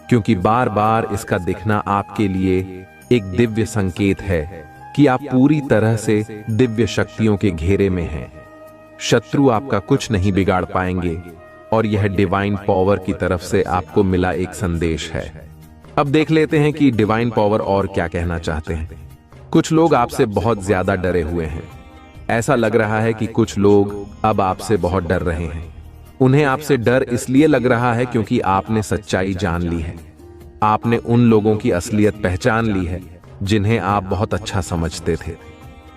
S1: क्योंकि बार बार इसका दिखना आपके लिए एक दिव्य संकेत है कि आप पूरी तरह से दिव्य शक्तियों के घेरे में हैं। शत्रु आपका कुछ नहीं बिगाड़ पाएंगे और यह डिवाइन पावर की तरफ से आपको मिला एक संदेश है। अब देख लेते हैं कि डिवाइन पावर और क्या कहना चाहते हैं। कुछ लोग आपसे बहुत ज्यादा डरे हुए हैं। ऐसा लग रहा है कि कुछ लोग अब आपसे बहुत डर रहे हैं। उन्हें आपसे डर इसलिए लग रहा है क्योंकि आपने सच्चाई जान ली है। आपने उन लोगों की असलियत पहचान ली है जिन्हें आप बहुत अच्छा समझते थे।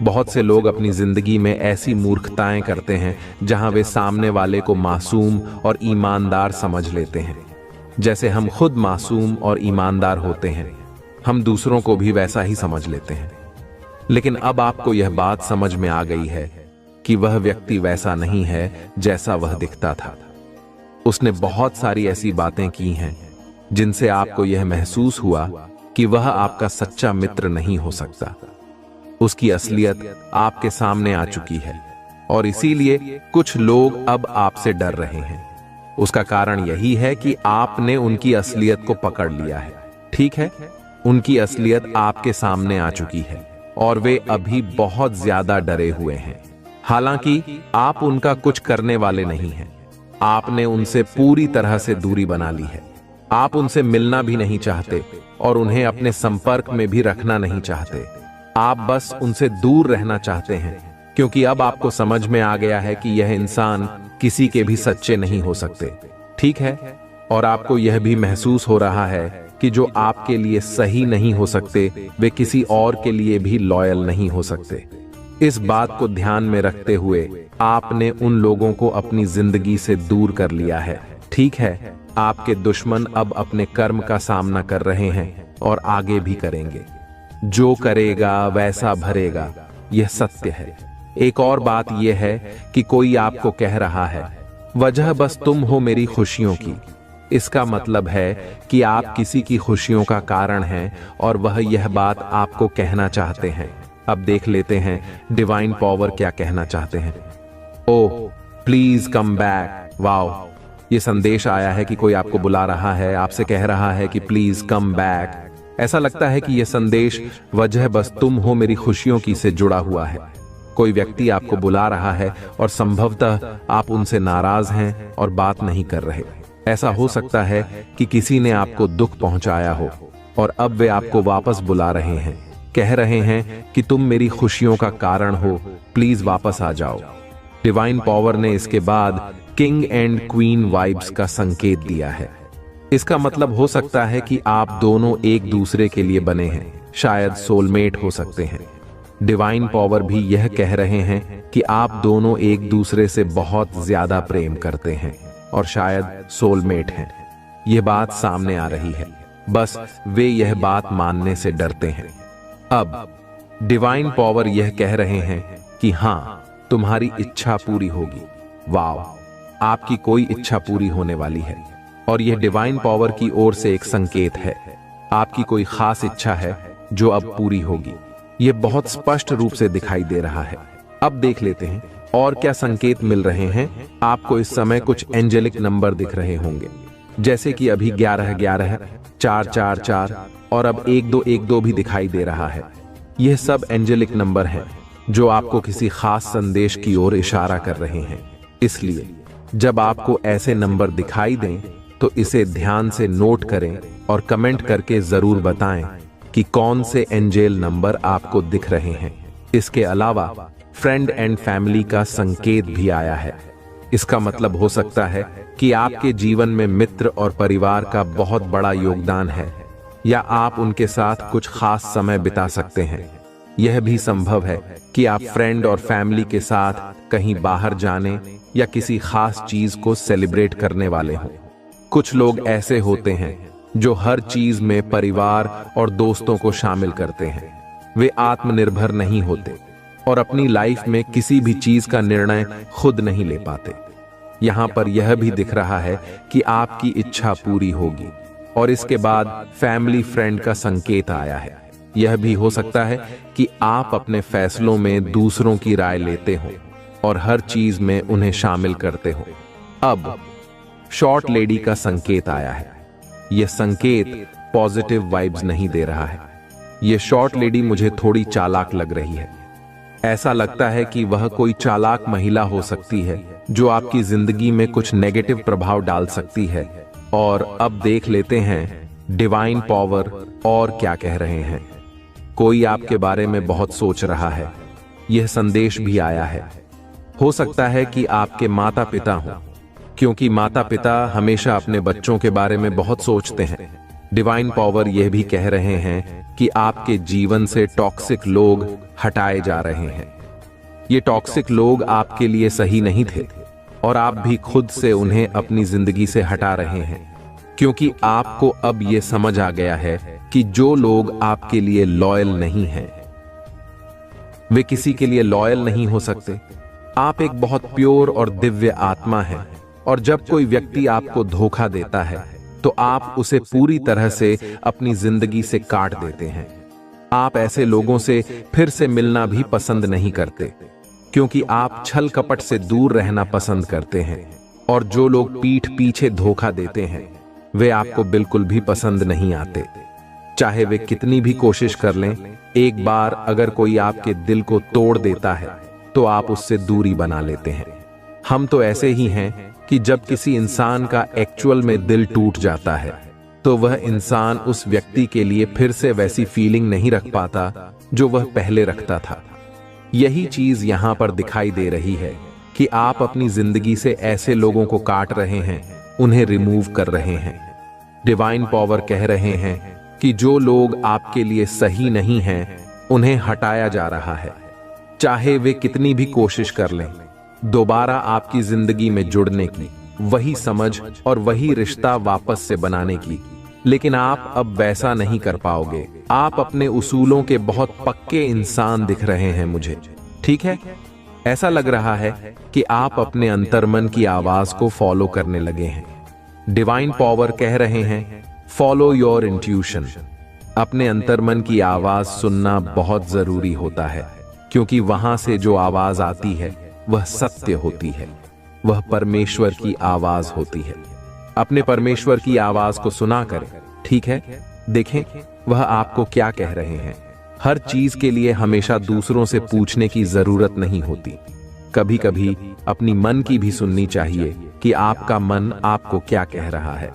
S1: बहुत से लोग अपनी जिंदगी में ऐसी मूर्खताएं करते हैं जहां वे सामने वाले को मासूम और ईमानदार समझ लेते हैं। जैसे हम खुद मासूम और ईमानदार होते हैं, हम दूसरों को भी वैसा ही समझ लेते हैं। लेकिन अब आपको यह बात समझ में आ गई है कि वह व्यक्ति वैसा नहीं है जैसा वह दिखता था। उसने बहुत सारी ऐसी बातें की हैं जिनसे आपको यह महसूस हुआ कि वह आपका सच्चा मित्र नहीं हो सकता। उसकी असलियत आपके सामने आ चुकी है और इसीलिए कुछ लोग अब आपसे डर रहे हैं। उसका कारण यही है कि आपने उनकी असलियत को पकड़ लिया है। ठीक है, उनकी असलियत आपके सामने आ चुकी है और वे अभी बहुत ज्यादा डरे हुए हैं। हालांकि आप उनका कुछ करने वाले नहीं हैं। आपने उनसे पूरी तरह से दूरी बना ली है। आप उनसे मिलना भी नहीं चाहते और उन्हें अपने संपर्क में भी रखना नहीं चाहते। आप बस उनसे दूर रहना चाहते हैं, क्योंकि अब आपको समझ में आ गया है कि यह इंसान किसी के भी सच्चे नहीं हो सकते। ठीक है, और आपको यह भी महसूस हो रहा है कि जो आपके लिए सही नहीं हो सकते, वे किसी और के लिए भी लॉयल नहीं हो सकते। इस बात को ध्यान में रखते हुए आपने उन लोगों को अपनी जिंदगी से दूर कर लिया है। ठीक है, आपके दुश्मन अब अपने कर्म का सामना कर रहे हैं और आगे भी करेंगे। जो करेगा वैसा भरेगा, यह सत्य है। एक और बात यह है कि कोई आपको कह रहा है, वजह बस तुम हो मेरी खुशियों की। इसका मतलब है कि आप किसी की खुशियों का कारण हैं और वह यह बात आपको कहना चाहते हैं। अब देख लेते हैं डिवाइन पावर क्या कहना चाहते हैं। Oh please come back. Wow, ये संदेश आया है कि कोई आपको बुला रहा है, आपसे कह रहा है कि प्लीज कम बैक। ऐसा लगता है कि यह संदेश वजह बस तुम हो मेरी खुशियों की से जुड़ा हुआ है। कोई व्यक्ति आपको बुला रहा है और संभवतः आप उनसे नाराज हैं और बात नहीं कर रहे। ऐसा हो सकता है कि किसी ने आपको दुख पहुंचाया हो और अब वे आपको वापस बुला रहे हैं, कह रहे हैं कि तुम मेरी खुशियों का कारण हो, प्लीज वापस आ जाओ। डिवाइन पावर ने इसके बाद किंग एंड क्वीन वाइब्स का संकेत दिया है। इसका मतलब हो सकता है कि आप दोनों एक दूसरे के लिए बने हैं, शायद सोलमेट हो सकते हैं। डिवाइन पावर भी यह कह रहे हैं कि आप दोनों एक दूसरे से बहुत ज्यादा प्रेम करते हैं और शायद सोलमेट हैं। यह बात सामने आ रही है, बस वे यह बात मानने से डरते हैं। अब डिवाइन पावर यह कह रहे हैं कि हां, तुम्हारी इच्छा पूरी होगी। वाव, आपकी कोई इच्छा पूरी होने वाली है और यह डिवाइन पावर की ओर से एक संकेत है। आपकी कोई खास इच्छा है जो अब पूरी होगी। यह बहुत स्पष्ट रूप से दिखाई दे रहा है। अब देख लेते हैं और क्या संकेत मिल रहे हैं। आपको इस समय कुछ एंजेलिक नंबर दिख रहे होंगे, जैसे कि अभी 1111, 444 और अब 1212 भी दिखाई दे रहा है। यह सब एंजेलिक नंबर हैं जो आपको किसी खास संदेश की ओर इशारा कर रहे हैं। इसलिए जब आपको ऐसे नंबर दिखाई दें तो इसे ध्यान से नोट करें और कमेंट करके जरूर बताएं कि कौन से एंजेल नंबर आपको दिख रहे हैं। इसके अलावा फ्रेंड एंड फैमिली का संकेत भी आया है। इसका मतलब हो सकता है कि आपके जीवन में मित्र और परिवार का बहुत बड़ा योगदान है, या आप उनके साथ कुछ खास समय बिता सकते हैं। यह भी संभव है कि आप फ्रेंड और फैमिली के साथ कहीं बाहर जाने या किसी खास चीज को सेलिब्रेट करने वाले हों। कुछ लोग ऐसे होते हैं जो हर चीज में परिवार और दोस्तों को शामिल करते हैं। वे आत्मनिर्भर नहीं होते और अपनी लाइफ में किसी भी चीज का निर्णय खुद नहीं ले पाते। यहां पर यह भी दिख रहा है कि आपकी इच्छा पूरी होगी और इसके बाद फैमिली फ्रेंड का संकेत आया है। यह भी हो सकता है कि आप अपने फैसलों में दूसरों की राय लेते हो और हर चीज में उन्हें शामिल करते हो। अब शॉर्ट लेडी का संकेत आया है। यह संकेत पॉजिटिव वाइब्स नहीं दे रहा है। यह शॉर्ट लेडी मुझे थोड़ी चालाक लग रही है। ऐसा लगता है कि वह कोई चालाक महिला हो सकती है जो आपकी जिंदगी में कुछ नेगेटिव प्रभाव डाल सकती है। और अब देख लेते हैं डिवाइन पावर और क्या कह रहे हैं। कोई आपके बारे में बहुत सोच रहा है। यह संदेश भी आया है। हो सकता है कि आपके माता पिता हों, क्योंकि माता पिता हमेशा अपने बच्चों के बारे में बहुत सोचते हैं। डिवाइन पावर यह भी कह रहे हैं कि आपके जीवन से टॉक्सिक लोग हटाए जा रहे हैं। ये टॉक्सिक लोग आपके लिए सही नहीं थे और आप भी खुद से उन्हें अपनी जिंदगी से हटा रहे हैं, क्योंकि आपको अब यह समझ आ गया है कि जो लोग आपके लिए लॉयल नहीं हैं, वे किसी के लिए लॉयल नहीं हो सकते। आप एक बहुत प्योर और दिव्य आत्मा हैं और जब कोई व्यक्ति आपको धोखा देता है तो आप उसे पूरी तरह से अपनी जिंदगी से काट देते हैं। आप ऐसे लोगों से फिर से मिलना भी पसंद नहीं करते, क्योंकि आप छल कपट से दूर रहना पसंद करते हैं। और जो लोग पीठ पीछे धोखा देते हैं वे आपको बिल्कुल भी पसंद नहीं आते। चाहे वे कितनी भी कोशिश कर लें, एक बार अगर कोई आपके दिल को तोड़ देता है तो आप उससे दूरी बना लेते हैं। हम तो ऐसे ही हैं कि जब किसी इंसान का एक्चुअल में दिल टूट जाता है तो वह इंसान उस व्यक्ति के लिए फिर से वैसी फीलिंग नहीं रख पाता जो वह पहले रखता था। यही चीज यहां पर दिखाई दे रही है कि आप अपनी जिंदगी से ऐसे लोगों को काट रहे हैं, उन्हें रिमूव कर रहे हैं। डिवाइन पावर कह रहे हैं कि जो लोग आपके लिए सही नहीं हैं, उन्हें हटाया जा रहा है। चाहे वे कितनी भी कोशिश कर लें दोबारा आपकी जिंदगी में जुड़ने की, वही समझ और वही रिश्ता वापस से बनाने की, लेकिन आप अब वैसा नहीं कर पाओगे। आप अपने उसूलों के बहुत पक्के इंसान दिख रहे हैं मुझे, ठीक है? ऐसा लग रहा है कि आप अपने अंतर्मन की आवाज को फॉलो करने लगे हैं। डिवाइन पावर कह रहे हैं फॉलो योर इंट्यूशन। अपने अंतर्मन की आवाज सुनना बहुत जरूरी होता है, क्योंकि वहां से जो आवाज आती है वह सत्य होती है, वह परमेश्वर की आवाज होती है। अपने परमेश्वर की आवाज को सुना करें, ठीक है? देखें वह आपको क्या कह रहे हैं। हर चीज के लिए हमेशा दूसरों से पूछने की जरूरत नहीं होती। कभी कभी अपनी मन की भी सुननी चाहिए कि आपका मन आपको क्या कह रहा है।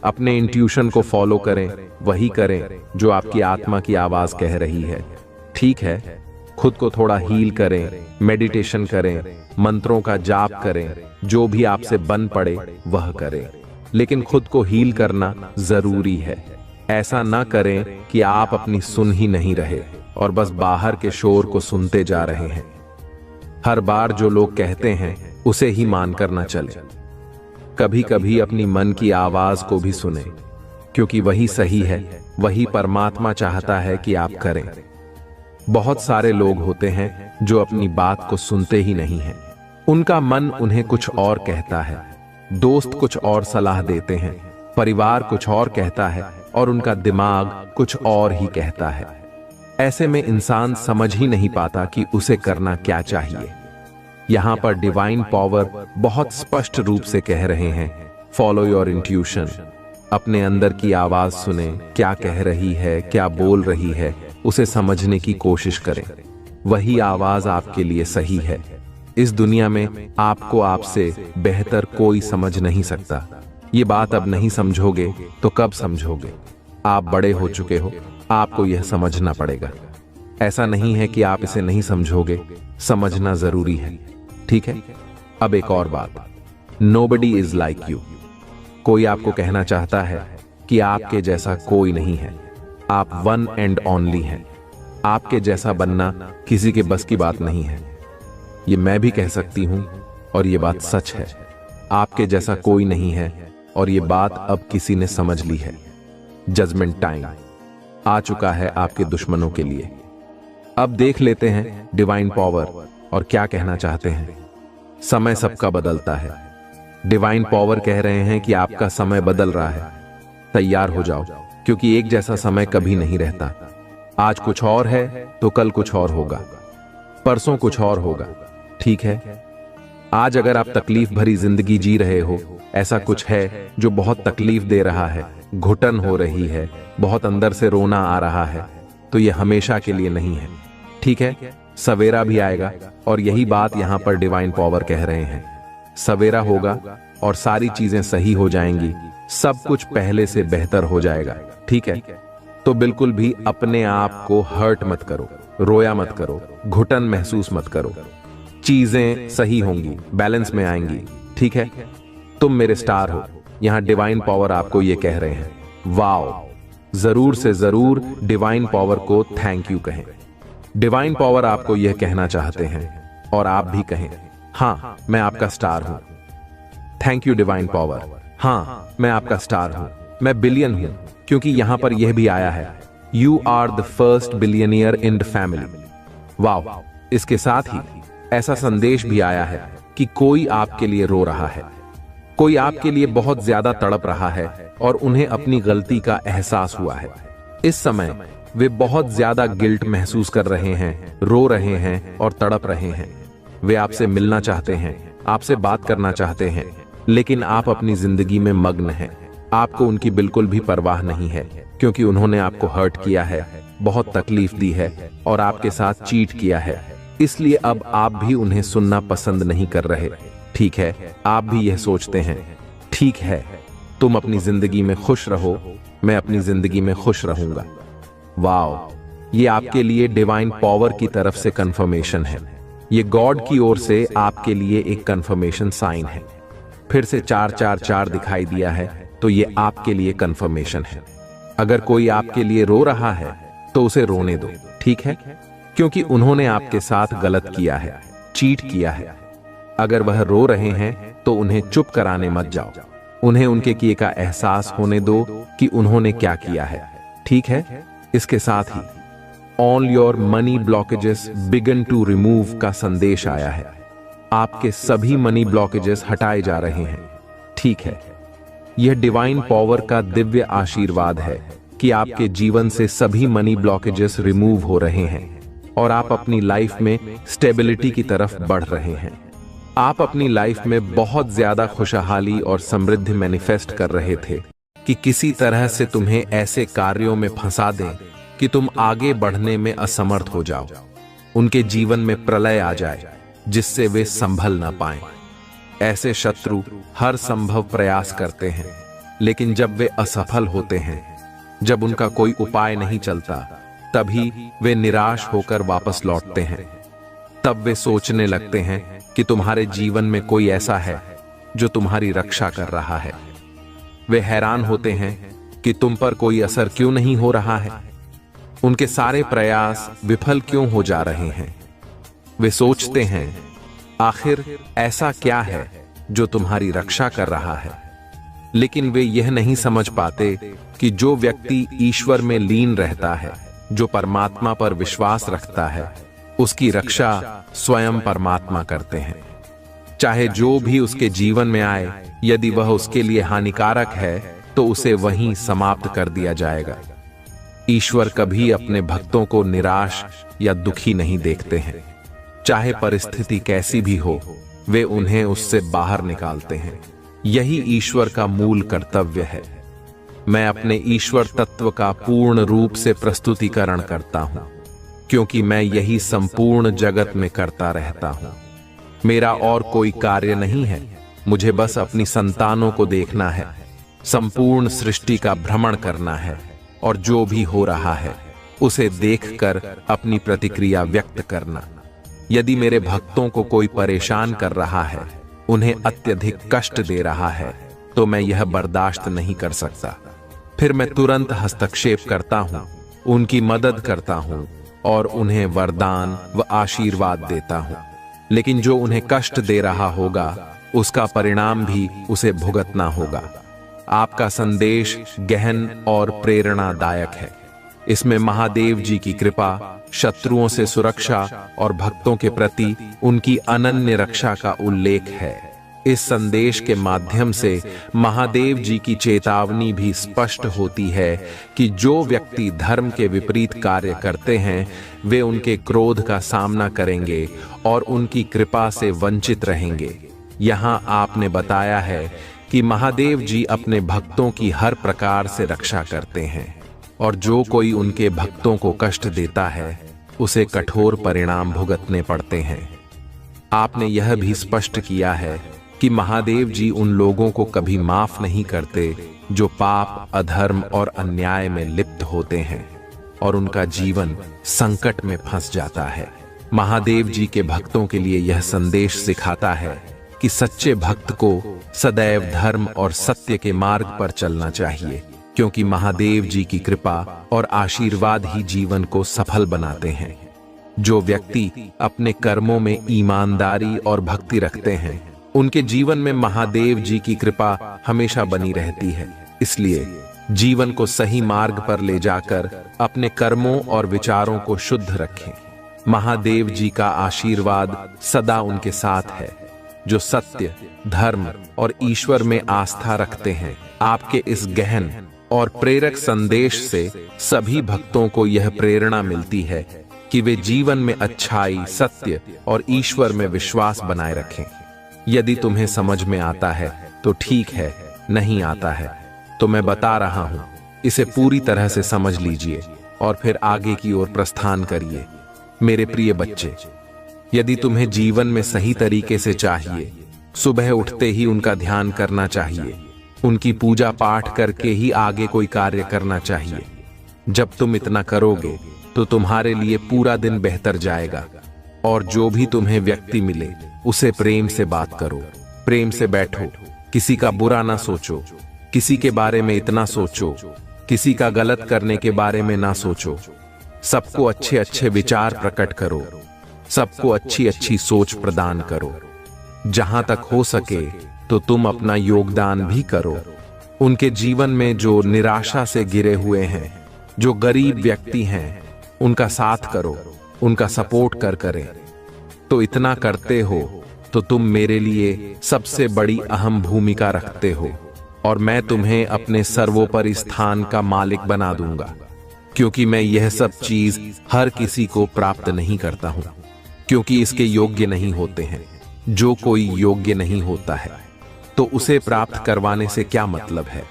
S1: अपने इंट्यूशन को फॉलो करें, वही करें जो आपकी आत्मा की आवाज कह रही है, ठीक है? खुद को थोड़ा हील करें, मेडिटेशन करें, मंत्रों का जाप करें, जो भी आपसे बन पड़े वह करें, लेकिन खुद को हील करना जरूरी है। ऐसा ना करें कि आप अपनी सुन ही नहीं रहे और बस बाहर के शोर को सुनते जा रहे हैं। हर बार जो लोग कहते हैं उसे ही मानकर ना चले। कभी कभी अपनी मन की आवाज को भी सुने, क्योंकि वही सही है, वही परमात्मा चाहता है कि आप करें। बहुत सारे लोग होते हैं जो अपनी बात को सुनते ही नहीं हैं। उनका मन उन्हें कुछ और कहता है, दोस्त कुछ और सलाह देते हैं, परिवार कुछ और कहता है और उनका दिमाग कुछ और ही कहता है। ऐसे में इंसान समझ ही नहीं पाता कि उसे करना क्या चाहिए। यहां पर डिवाइन पावर बहुत स्पष्ट रूप से कह रहे हैं फॉलो योर इंट्यूशन। अपने अंदर की आवाज सुने, क्या कह रही है, क्या बोल रही है, उसे समझने की कोशिश करें। वही आवाज आपके लिए सही है। इस दुनिया में आपको आपसे बेहतर कोई समझ नहीं सकता। ये बात अब नहीं समझोगे तो कब समझोगे? आप बड़े हो चुके हो, आपको यह समझना पड़ेगा। ऐसा नहीं है कि आप इसे नहीं समझोगे, समझना जरूरी है, ठीक है? अब एक और बात, नोबडी इज लाइक यू। कोई आपको कहना चाहता है कि आपके जैसा कोई नहीं है, आप वन एंड ओनली हैं। आपके जैसा बनना किसी के बस की बात नहीं है। ये मैं भी कह सकती हूं और ये बात सच है। आपके जैसा कोई नहीं है और ये बात अब किसी ने समझ ली है। जजमेंट टाइम आ चुका है आपके दुश्मनों के लिए। अब देख लेते हैं डिवाइन पावर और क्या कहना चाहते हैं। समय सबका बदलता है। डिवाइन पावर कह रहे हैं कि आपका समय बदल रहा है। तैयार हो जाओ, क्योंकि एक जैसा समय कभी नहीं रहता। आज कुछ और है तो कल कुछ और होगा, परसों कुछ और होगा। ठीक है, आज अगर आप तकलीफ भरी जिंदगी जी रहे हो, ऐसा कुछ है जो बहुत तकलीफ दे रहा है, घुटन हो रही है, बहुत अंदर से रोना आ रहा है, तो यह हमेशा के लिए नहीं है। ठीक है, सवेरा भी आएगा, और यही बात यहां पर डिवाइन पावर कह रहे हैं। सवेरा होगा और सारी चीजें सही हो जाएंगी, सब कुछ पहले से बेहतर हो जाएगा। ठीक है, तो बिल्कुल भी अपने आप को हर्ट मत करो, रोया मत करो, घुटन महसूस मत करो। चीजें सही होंगी, बैलेंस में आएंगी। ठीक है, तुम मेरे स्टार हो। यहां डिवाइन पावर आपको यह कह रहे हैं। वाओ, जरूर से जरूर डिवाइन पावर को थैंक यू कहें। डिवाइन पावर आपको यह कहना चाहते हैं और आप भी कहें, हां मैं आपका स्टार हूं। Thank you divine power. हां मैं आपका स्टार हूं, मैं बिलियन हूं, क्योंकि यहां पर यह भी आया है, you are the first billionaire in the family. Wow, इसके साथ ही ऐसा संदेश भी आया है कि कोई आपके लिए रो रहा है, कोई आपके लिए बहुत ज्यादा तड़प रहा है और उन्हें अपनी गलती का एहसास हुआ है। इस समय वे बहुत ज्यादा गिल्ट महसूस कर रहे हैं, रो रहे हैं और तड़प रहे हैं। वे आपसे मिलना चाहते हैं, आपसे बात करना चाहते हैं, लेकिन आप अपनी जिंदगी में मग्न हैं। आपको उनकी बिल्कुल भी परवाह नहीं है, क्योंकि उन्होंने आपको हर्ट किया है, बहुत तकलीफ दी है और आपके साथ चीट किया है। इसलिए अब आप भी उन्हें सुनना पसंद नहीं कर रहे। ठीक है, आप भी यह सोचते हैं, ठीक है तुम अपनी जिंदगी में खुश रहो, मैं अपनी जिंदगी में खुश रहूंगा। वाओ, ये आपके लिए डिवाइन पावर की तरफ से कंफर्मेशन है। ये गॉड की ओर से आपके लिए एक कंफर्मेशन साइन है। फिर से 444 दिखाई दिया है, तो ये आपके लिए कंफर्मेशन है। अगर कोई आपके लिए रो रहा है तो उसे रोने दो। ठीक है, क्योंकि उन्होंने आपके साथ गलत किया है, चीट किया है। अगर वह रो रहे हैं तो उन्हें चुप कराने मत जाओ, उन्हें उनके किए का एहसास होने दो कि उन्होंने क्या किया है। ठीक है, इसके साथ ही all your money blockages began to remove का संदेश आया है। आपके सभी मनी ब्लॉकेजेस हटाए जा रहे हैं। ठीक है, यह डिवाइन पावर का दिव्य आशीर्वाद है कि आपके जीवन से सभी मनी ब्लॉकेजेस रिमूव हो रहे हैं और आप अपनी लाइफ में स्टेबिलिटी की तरफ बढ़ रहे हैं। आप अपनी लाइफ में बहुत ज्यादा खुशहाली और समृद्धि मैनिफेस्ट कर रहे थे कि किसी तरह से तुम्हें ऐसे कार्यों में फंसा दें कि तुम आगे बढ़ने में असमर्थ हो जाओ, उनके जीवन में प्रलय आ जाए जिससे वे संभल ना पाएं। ऐसे शत्रु हर संभव प्रयास करते हैं, लेकिन जब वे असफल होते हैं, जब उनका कोई उपाय नहीं चलता, तभी वे निराश होकर वापस लौटते हैं। तब वे सोचने लगते हैं कि तुम्हारे जीवन में कोई ऐसा है जो तुम्हारी रक्षा कर रहा है। वे हैरान होते हैं कि तुम पर कोई असर क्यों नहीं हो रहा है, उनके सारे प्रयास विफल क्यों हो जा रहे हैं। वे सोचते हैं, आखिर ऐसा क्या है जो तुम्हारी रक्षा कर रहा है। लेकिन वे यह नहीं समझ पाते कि जो व्यक्ति ईश्वर में लीन रहता है, जो परमात्मा पर विश्वास रखता है, उसकी रक्षा स्वयं परमात्मा करते हैं। चाहे जो भी उसके जीवन में आए, यदि वह उसके लिए हानिकारक है तो उसे वहीं समाप्त कर दिया जाएगा। ईश्वर कभी अपने भक्तों को निराश या दुखी नहीं देखते हैं। चाहे परिस्थिति कैसी भी हो, वे उन्हें उससे बाहर निकालते हैं। यही ईश्वर का मूल कर्तव्य है। मैं अपने ईश्वर तत्व का पूर्ण रूप से प्रस्तुतिकरण करता हूं, क्योंकि मैं यही संपूर्ण जगत में करता रहता हूं। मेरा और कोई कार्य नहीं है, मुझे बस अपनी संतानों को देखना है, संपूर्ण सृष्टि का भ्रमण करना है और जो भी हो रहा है उसे देखकर अपनी प्रतिक्रिया व्यक्त करना। यदि मेरे भक्तों को कोई परेशान कर रहा है, उन्हें अत्यधिक कष्ट दे रहा है, तो मैं यह बर्दाश्त नहीं कर सकता। फिर मैं तुरंत हस्तक्षेप करता हूं, उनकी मदद करता हूं और उन्हें वरदान व आशीर्वाद देता हूं। लेकिन जो उन्हें कष्ट दे रहा होगा, उसका परिणाम भी उसे भुगतना होगा। आपका संदेश गहन और प्रेरणादायक है। इसमें महादेव जी की कृपा, शत्रुओं से सुरक्षा और भक्तों के प्रति उनकी अनन्य रक्षा का उल्लेख है। इस संदेश के माध्यम से महादेव जी की चेतावनी भी स्पष्ट होती है कि जो व्यक्ति धर्म के विपरीत कार्य करते हैं वे उनके क्रोध का सामना करेंगे और उनकी कृपा से वंचित रहेंगे। यहाँ आपने बताया है कि महादेव जी अपने भक्तों की हर प्रकार से रक्षा करते हैं और जो कोई उनके भक्तों को कष्ट देता है उसे कठोर परिणाम भुगतने पड़ते हैं। आपने यह भी स्पष्ट किया है कि महादेव जी उन लोगों को कभी माफ नहीं करते जो पाप, अधर्म और अन्याय में लिप्त होते हैं और उनका जीवन संकट में फंस जाता है। महादेव जी के भक्तों के लिए यह संदेश सिखाता है कि सच्चे भक्त को सदैव धर्म और सत्य के मार्ग पर चलना चाहिए, क्योंकि महादेव जी की कृपा और आशीर्वाद ही जीवन को सफल बनाते हैं। जो व्यक्ति अपने कर्मों में ईमानदारी और भक्ति रखते हैं उनके जीवन में महादेव जी की कृपा हमेशा बनी रहती है। इसलिए जीवन को सही मार्ग पर ले जाकर अपने कर्मों और विचारों को शुद्ध रखें। महादेव जी का आशीर्वाद सदा उनके साथ है। जो सत्य, धर्म और ईश्वर में आस्था रखते हैं। आपके इस गहन और प्रेरक संदेश से सभी भक्तों को यह प्रेरणा मिलती है कि वे जीवन में अच्छाई, सत्य और ईश्वर में विश्वास बनाए रखें। यदि तुम्हें समझ में आता है तो ठीक है, नहीं आता है तो मैं बता रहा हूं, इसे पूरी तरह से समझ लीजिए और फिर आगे की ओर प्रस्थान करिए। मेरे प्रिय बच्चे, यदि तुम्हें जीवन में सही तरीके से चाहिए, सुबह उठते ही उनका ध्यान करना चाहिए, उनकी पूजा पाठ करके ही आगे कोई कार्य करना चाहिए। जब तुम इतना करोगे तो तुम्हारे लिए पूरा दिन बेहतर जाएगा। और जो भी तुम्हें व्यक्ति मिले उसे प्रेम से बात करो, प्रेम से बैठो, किसी का बुरा ना सोचो, किसी के बारे में इतना सोचो, किसी का गलत करने के बारे में ना सोचो। सबको अच्छे अच्छे विचार प्रकट करो, सबको अच्छी अच्छी सोच प्रदान करो। जहां तक हो सके तो तुम अपना योगदान भी करो। उनके जीवन में जो निराशा से घिरे हुए हैं, जो गरीब व्यक्ति हैं, उनका साथ करो, उनका सपोर्ट करें। तो इतना करते हो तो तुम मेरे लिए सबसे बड़ी अहम भूमिका रखते हो और मैं तुम्हें अपने सर्वोपरि स्थान का मालिक बना दूंगा, क्योंकि मैं यह सब चीज हर किसी को प्राप्त नहीं करता हूं, क्योंकि इसके योग्य नहीं होते हैं। जो कोई योग्य नहीं होता है तो उसे प्राप्त करवाने से क्या मतलब है।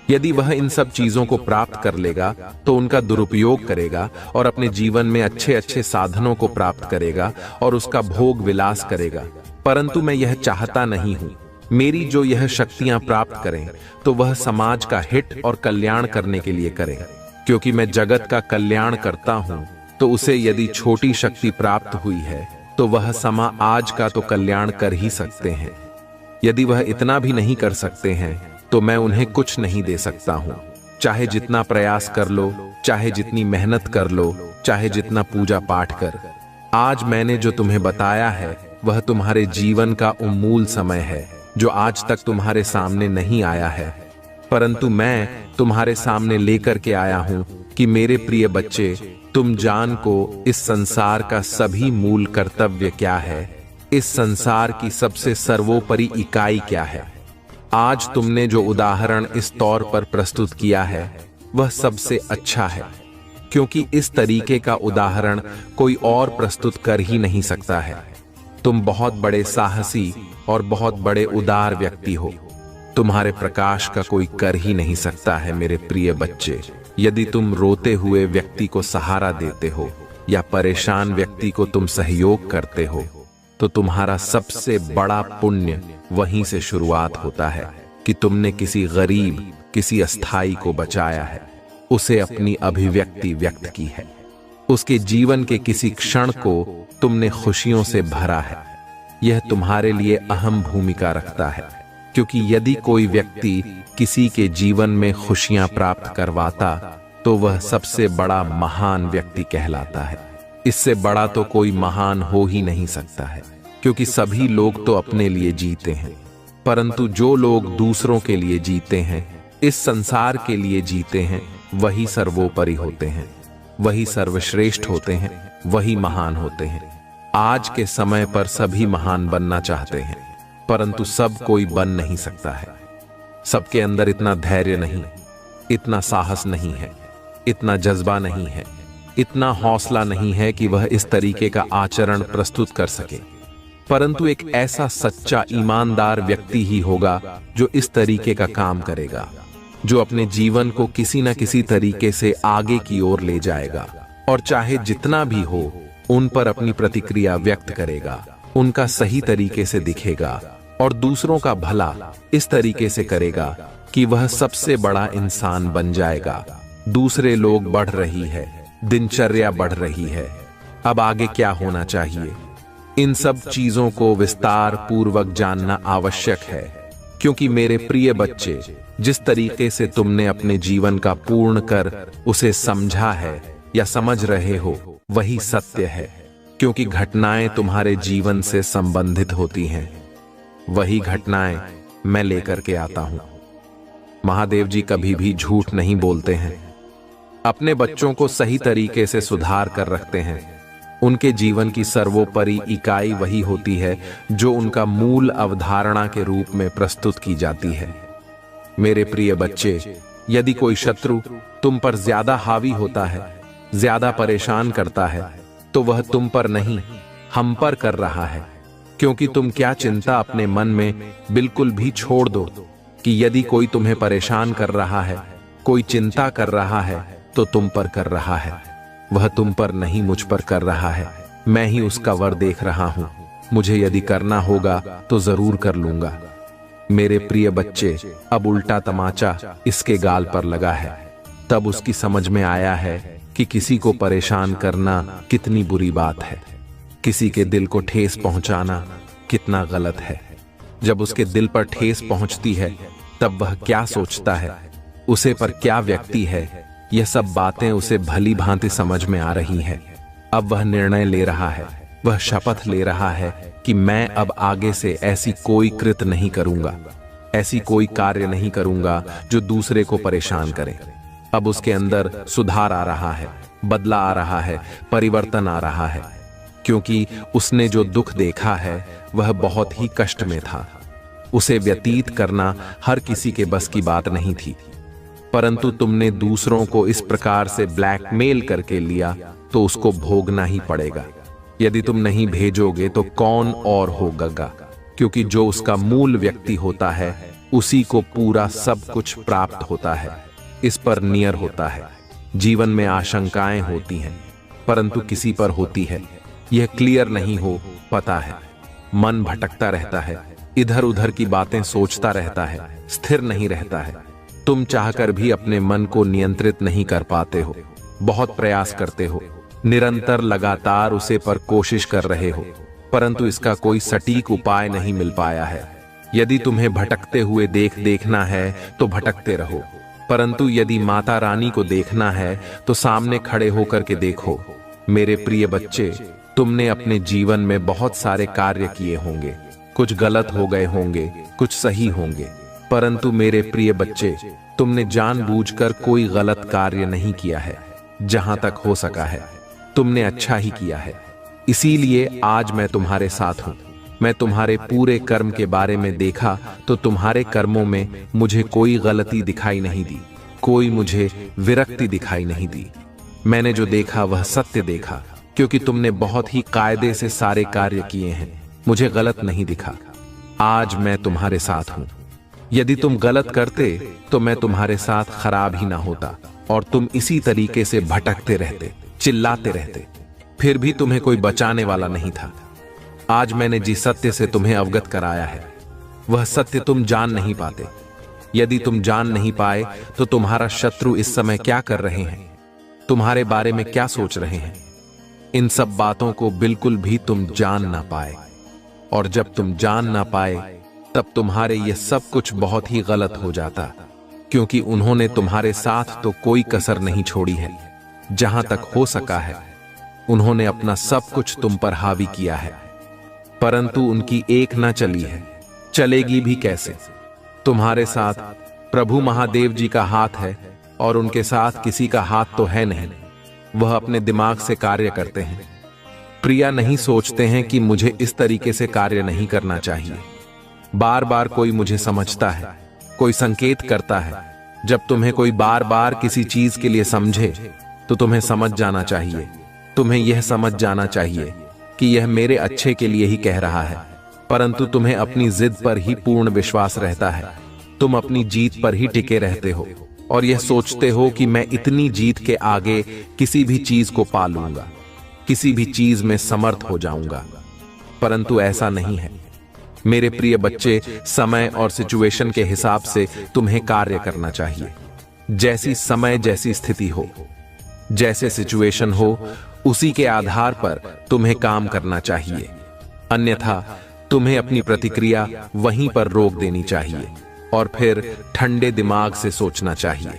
S1: यदि वह इन सब चीजों को प्राप्त कर लेगा तो उनका दुरुपयोग करेगा और अपने जीवन में अच्छे अच्छे साधनों को प्राप्त करेगा और उसका भोग विलास करेगा। परंतु मैं यह चाहता नहीं हूं। मेरी जो यह शक्तियां प्राप्त करें तो वह समाज का हित और कल्याण करने के लिए करें, क्योंकि मैं जगत का कल्याण करता हूं। तो उसे यदि छोटी शक्ति प्राप्त हुई है तो वह समाज का तो कल्याण कर ही सकते हैं। यदि वह इतना भी नहीं कर सकते हैं तो मैं उन्हें कुछ नहीं दे सकता हूं। चाहे जितना प्रयास कर लो, चाहे जितनी मेहनत कर लो, चाहे जितना पूजा पाठ कर। आज मैंने जो तुम्हें बताया है वह तुम्हारे जीवन का उम्मूल समय है, जो आज तक तुम्हारे सामने नहीं आया है, परंतु मैं तुम्हारे सामने लेकर के आया हूं कि मेरे प्रिय बच्चे, तुम जान को इस संसार का सभी मूल कर्तव्य क्या है, इस संसार की सबसे सर्वोपरि इकाई क्या है। आज तुमने जो उदाहरण इस तौर पर प्रस्तुत किया है वह सबसे अच्छा है, क्योंकि इस तरीके का उदाहरण कोई और प्रस्तुत कर ही नहीं सकता है। तुम बहुत बड़े साहसी और बहुत बड़े उदार व्यक्ति हो। तुम्हारे प्रकाश का कोई कर ही नहीं सकता है। मेरे प्रिय बच्चे, यदि तुम रोते हुए व्यक्ति को सहारा देते हो या परेशान व्यक्ति को तुम सहयोग करते हो तो तुम्हारा सबसे बड़ा पुण्य वहीं से शुरुआत होता है कि तुमने किसी गरीब, किसी अस्थाई को बचाया है, उसे अपनी अभिव्यक्ति व्यक्त की है, उसके जीवन के किसी क्षण को तुमने खुशियों से भरा है। यह तुम्हारे लिए अहम भूमिका रखता है, क्योंकि यदि कोई व्यक्ति किसी के जीवन में खुशियां प्राप्त करवाता तो वह सबसे बड़ा महान व्यक्ति कहलाता है। इससे बड़ा तो कोई महान हो ही नहीं सकता है, क्योंकि सभी लोग तो अपने लिए जीते हैं। परंतु जो लोग दूसरों के लिए जीते हैं, इस संसार के लिए जीते हैं, वही सर्वोपरि होते हैं, वही सर्वश्रेष्ठ होते हैं, वही महान होते हैं। आज के समय पर सभी महान बनना चाहते हैं, परंतु सब कोई बन नहीं सकता है। सबके अंदर इतना धैर्य नहीं, इतना साहस नहीं है, इतना जज्बा नहीं है, इतना हौसला नहीं है कि वह इस तरीके का आचरण प्रस्तुत कर सके। परंतु एक ऐसा सच्चा ईमानदार व्यक्ति ही होगा जो इस तरीके का काम करेगा, जो अपने जीवन को किसी न किसी तरीके से आगे की ओर ले जाएगा और चाहे जितना भी हो उन पर अपनी प्रतिक्रिया व्यक्त करेगा, उनका सही तरीके से दिखेगा और दूसरों का भला इस तरीके से करेगा कि वह सबसे बड़ा इंसान बन जाएगा। दूसरे लोग बढ़ रही है, दिनचर्या बढ़ रही है, अब आगे क्या होना चाहिए, इन सब चीजों को विस्तार पूर्वक जानना आवश्यक है। क्योंकि मेरे प्रिय बच्चे, जिस तरीके से तुमने अपने जीवन का पूर्ण कर उसे समझा है या समझ रहे हो, वही सत्य है। क्योंकि घटनाएं तुम्हारे जीवन से संबंधित होती हैं, वही घटनाएं मैं लेकर के आता हूं। महादेव जी कभी भी झूठ नहीं बोलते हैं, अपने बच्चों को सही तरीके से सुधार कर रखते हैं। उनके जीवन की सर्वोपरि इकाई वही होती है जो उनका मूल अवधारणा के रूप में प्रस्तुत की जाती है। मेरे प्रिय बच्चे, यदि कोई शत्रु तुम पर ज्यादा हावी होता है, ज्यादा परेशान करता है, तो वह तुम पर नहीं, हम पर कर रहा है। क्योंकि तुम क्या चिंता अपने मन में बिल्कुल भी छोड़ दो कि यदि कोई तुम्हें परेशान कर रहा है, कोई चिंता कर रहा है, तो तुम पर कर रहा है। वह तुम पर नहीं, मुझ पर कर रहा है। मैं ही उसका वर देख रहा हूं। मुझे यदि करना होगा तो जरूर कर लूंगा। मेरे प्रिय बच्चे, अब उल्टा तमाचा इसके गाल पर लगा है। तब उसकी समझ में आया है कि किसी को परेशान करना कितनी बुरी बात है, किसी के दिल को ठेस पहुंचाना कितना गलत है। जब उसके दिल पर ठेस पहुंचती है तब वह क्या सोचता है, उसे पर क्या व्यक्ति है, यह सब बातें उसे भली भांति समझ में आ रही है। अब वह निर्णय ले रहा है, वह शपथ ले रहा है कि मैं अब आगे से ऐसी कोई कृत्य नहीं करूंगा, ऐसी कोई कार्य नहीं करूंगा जो दूसरे को परेशान करे। अब उसके अंदर सुधार आ रहा है, बदला आ रहा है, परिवर्तन आ रहा है। क्योंकि उसने जो दुख देखा है वह बहुत ही कष्ट में था। उसे व्यतीत करना हर किसी के बस की बात नहीं थी, परंतु तुमने दूसरों को इस प्रकार से ब्लैकमेल करके लिया तो उसको भोगना ही पड़ेगा। यदि तुम नहीं भेजोगे तो कौन और होगा, क्योंकि जो उसका मूल व्यक्ति होता है उसी को पूरा सब कुछ प्राप्त होता है, इस पर नियर होता है। जीवन में आशंकाएं होती हैं, परंतु किसी पर होती है, यह क्लियर नहीं हो पता है। मन भटकता रहता है, इधर उधर की बातें सोचता रहता है, स्थिर नहीं रहता है। तुम चाहकर भी अपने मन को नियंत्रित नहीं कर पाते हो। बहुत प्रयास करते हो, निरंतर लगातार उसे पर कोशिश कर रहे हो, परंतु इसका कोई सटीक उपाय नहीं मिल पाया है। यदि तुम्हें भटकते हुए देखना है तो भटकते रहो, परंतु यदि माता रानी को देखना है तो सामने खड़े होकर के देखो। मेरे प्रिय बच्चे, तुमने अपने जीवन में बहुत सारे कार्य किए होंगे, कुछ गलत हो गए होंगे, कुछ सही होंगे, परंतु मेरे प्रिय बच्चे, तुमने जानबूझकर कोई गलत कार्य नहीं किया है। जहां तक हो सका है तुमने अच्छा ही किया है। इसीलिए आज मैं तुम्हारे साथ हूं। मैं तुम्हारे पूरे कर्म के बारे में देखा तो तुम्हारे कर्मों में मुझे कोई गलती दिखाई नहीं दी, कोई मुझे विरक्ति दिखाई नहीं दी। मैंने जो देखा वह सत्य देखा, क्योंकि तुमने बहुत ही कायदे से सारे कार्य किए हैं। मुझे गलत नहीं दिखा। आज मैं तुम्हारे साथ हूं। यदि तुम गलत करते तो मैं तुम्हारे साथ खराब ही ना होता और तुम इसी तरीके से भटकते रहते, चिल्लाते रहते, फिर भी तुम्हें कोई बचाने वाला नहीं था। आज मैंने जिस सत्य से तुम्हें अवगत कराया है वह सत्य तुम जान नहीं पाते। यदि तुम जान नहीं पाए तो तुम्हारा शत्रु इस समय क्या कर रहे हैं, तुम्हारे बारे में क्या सोच रहे हैं, इन सब बातों को बिल्कुल भी तुम जान ना पाए। और जब तुम जान ना पाए तब तुम्हारे ये सब कुछ बहुत ही गलत हो जाता, क्योंकि उन्होंने तुम्हारे साथ तो कोई कसर नहीं छोड़ी है। जहां तक हो सका है उन्होंने अपना सब कुछ तुम पर हावी किया है, परंतु उनकी एक ना चली है। चलेगी भी कैसे? तुम्हारे साथ प्रभु महादेव जी का हाथ है और उनके साथ किसी का हाथ तो है नहीं। वह अपने दिमाग से कार्य करते हैं। प्रिया नहीं सोचते हैं कि मुझे इस तरीके से कार्य नहीं करना चाहिए। बार बार कोई मुझे समझता है, कोई संकेत करता है। जब तुम्हें कोई बार बार किसी चीज के लिए समझे तो तुम्हें समझ जाना चाहिए। तुम्हें यह समझ जाना चाहिए कि यह मेरे अच्छे के लिए ही कह रहा है। परंतु तुम्हें अपनी जिद पर ही पूर्ण विश्वास रहता है। तुम अपनी जीत पर ही टिके रहते हो और यह सोचते हो कि मैं इतनी जीत के आगे किसी भी चीज को पा लूंगा, किसी भी चीज में समर्थ हो जाऊंगा। परंतु ऐसा नहीं है मेरे प्रिय बच्चे। समय और सिचुएशन के हिसाब से तुम्हें कार्य करना चाहिए। जैसी समय जैसी स्थिति हो, जैसे सिचुएशन हो, उसी के आधार पर तुम्हें काम करना चाहिए। अन्यथा तुम्हें अपनी प्रतिक्रिया वहीं पर रोक देनी चाहिए और फिर ठंडे दिमाग से सोचना चाहिए।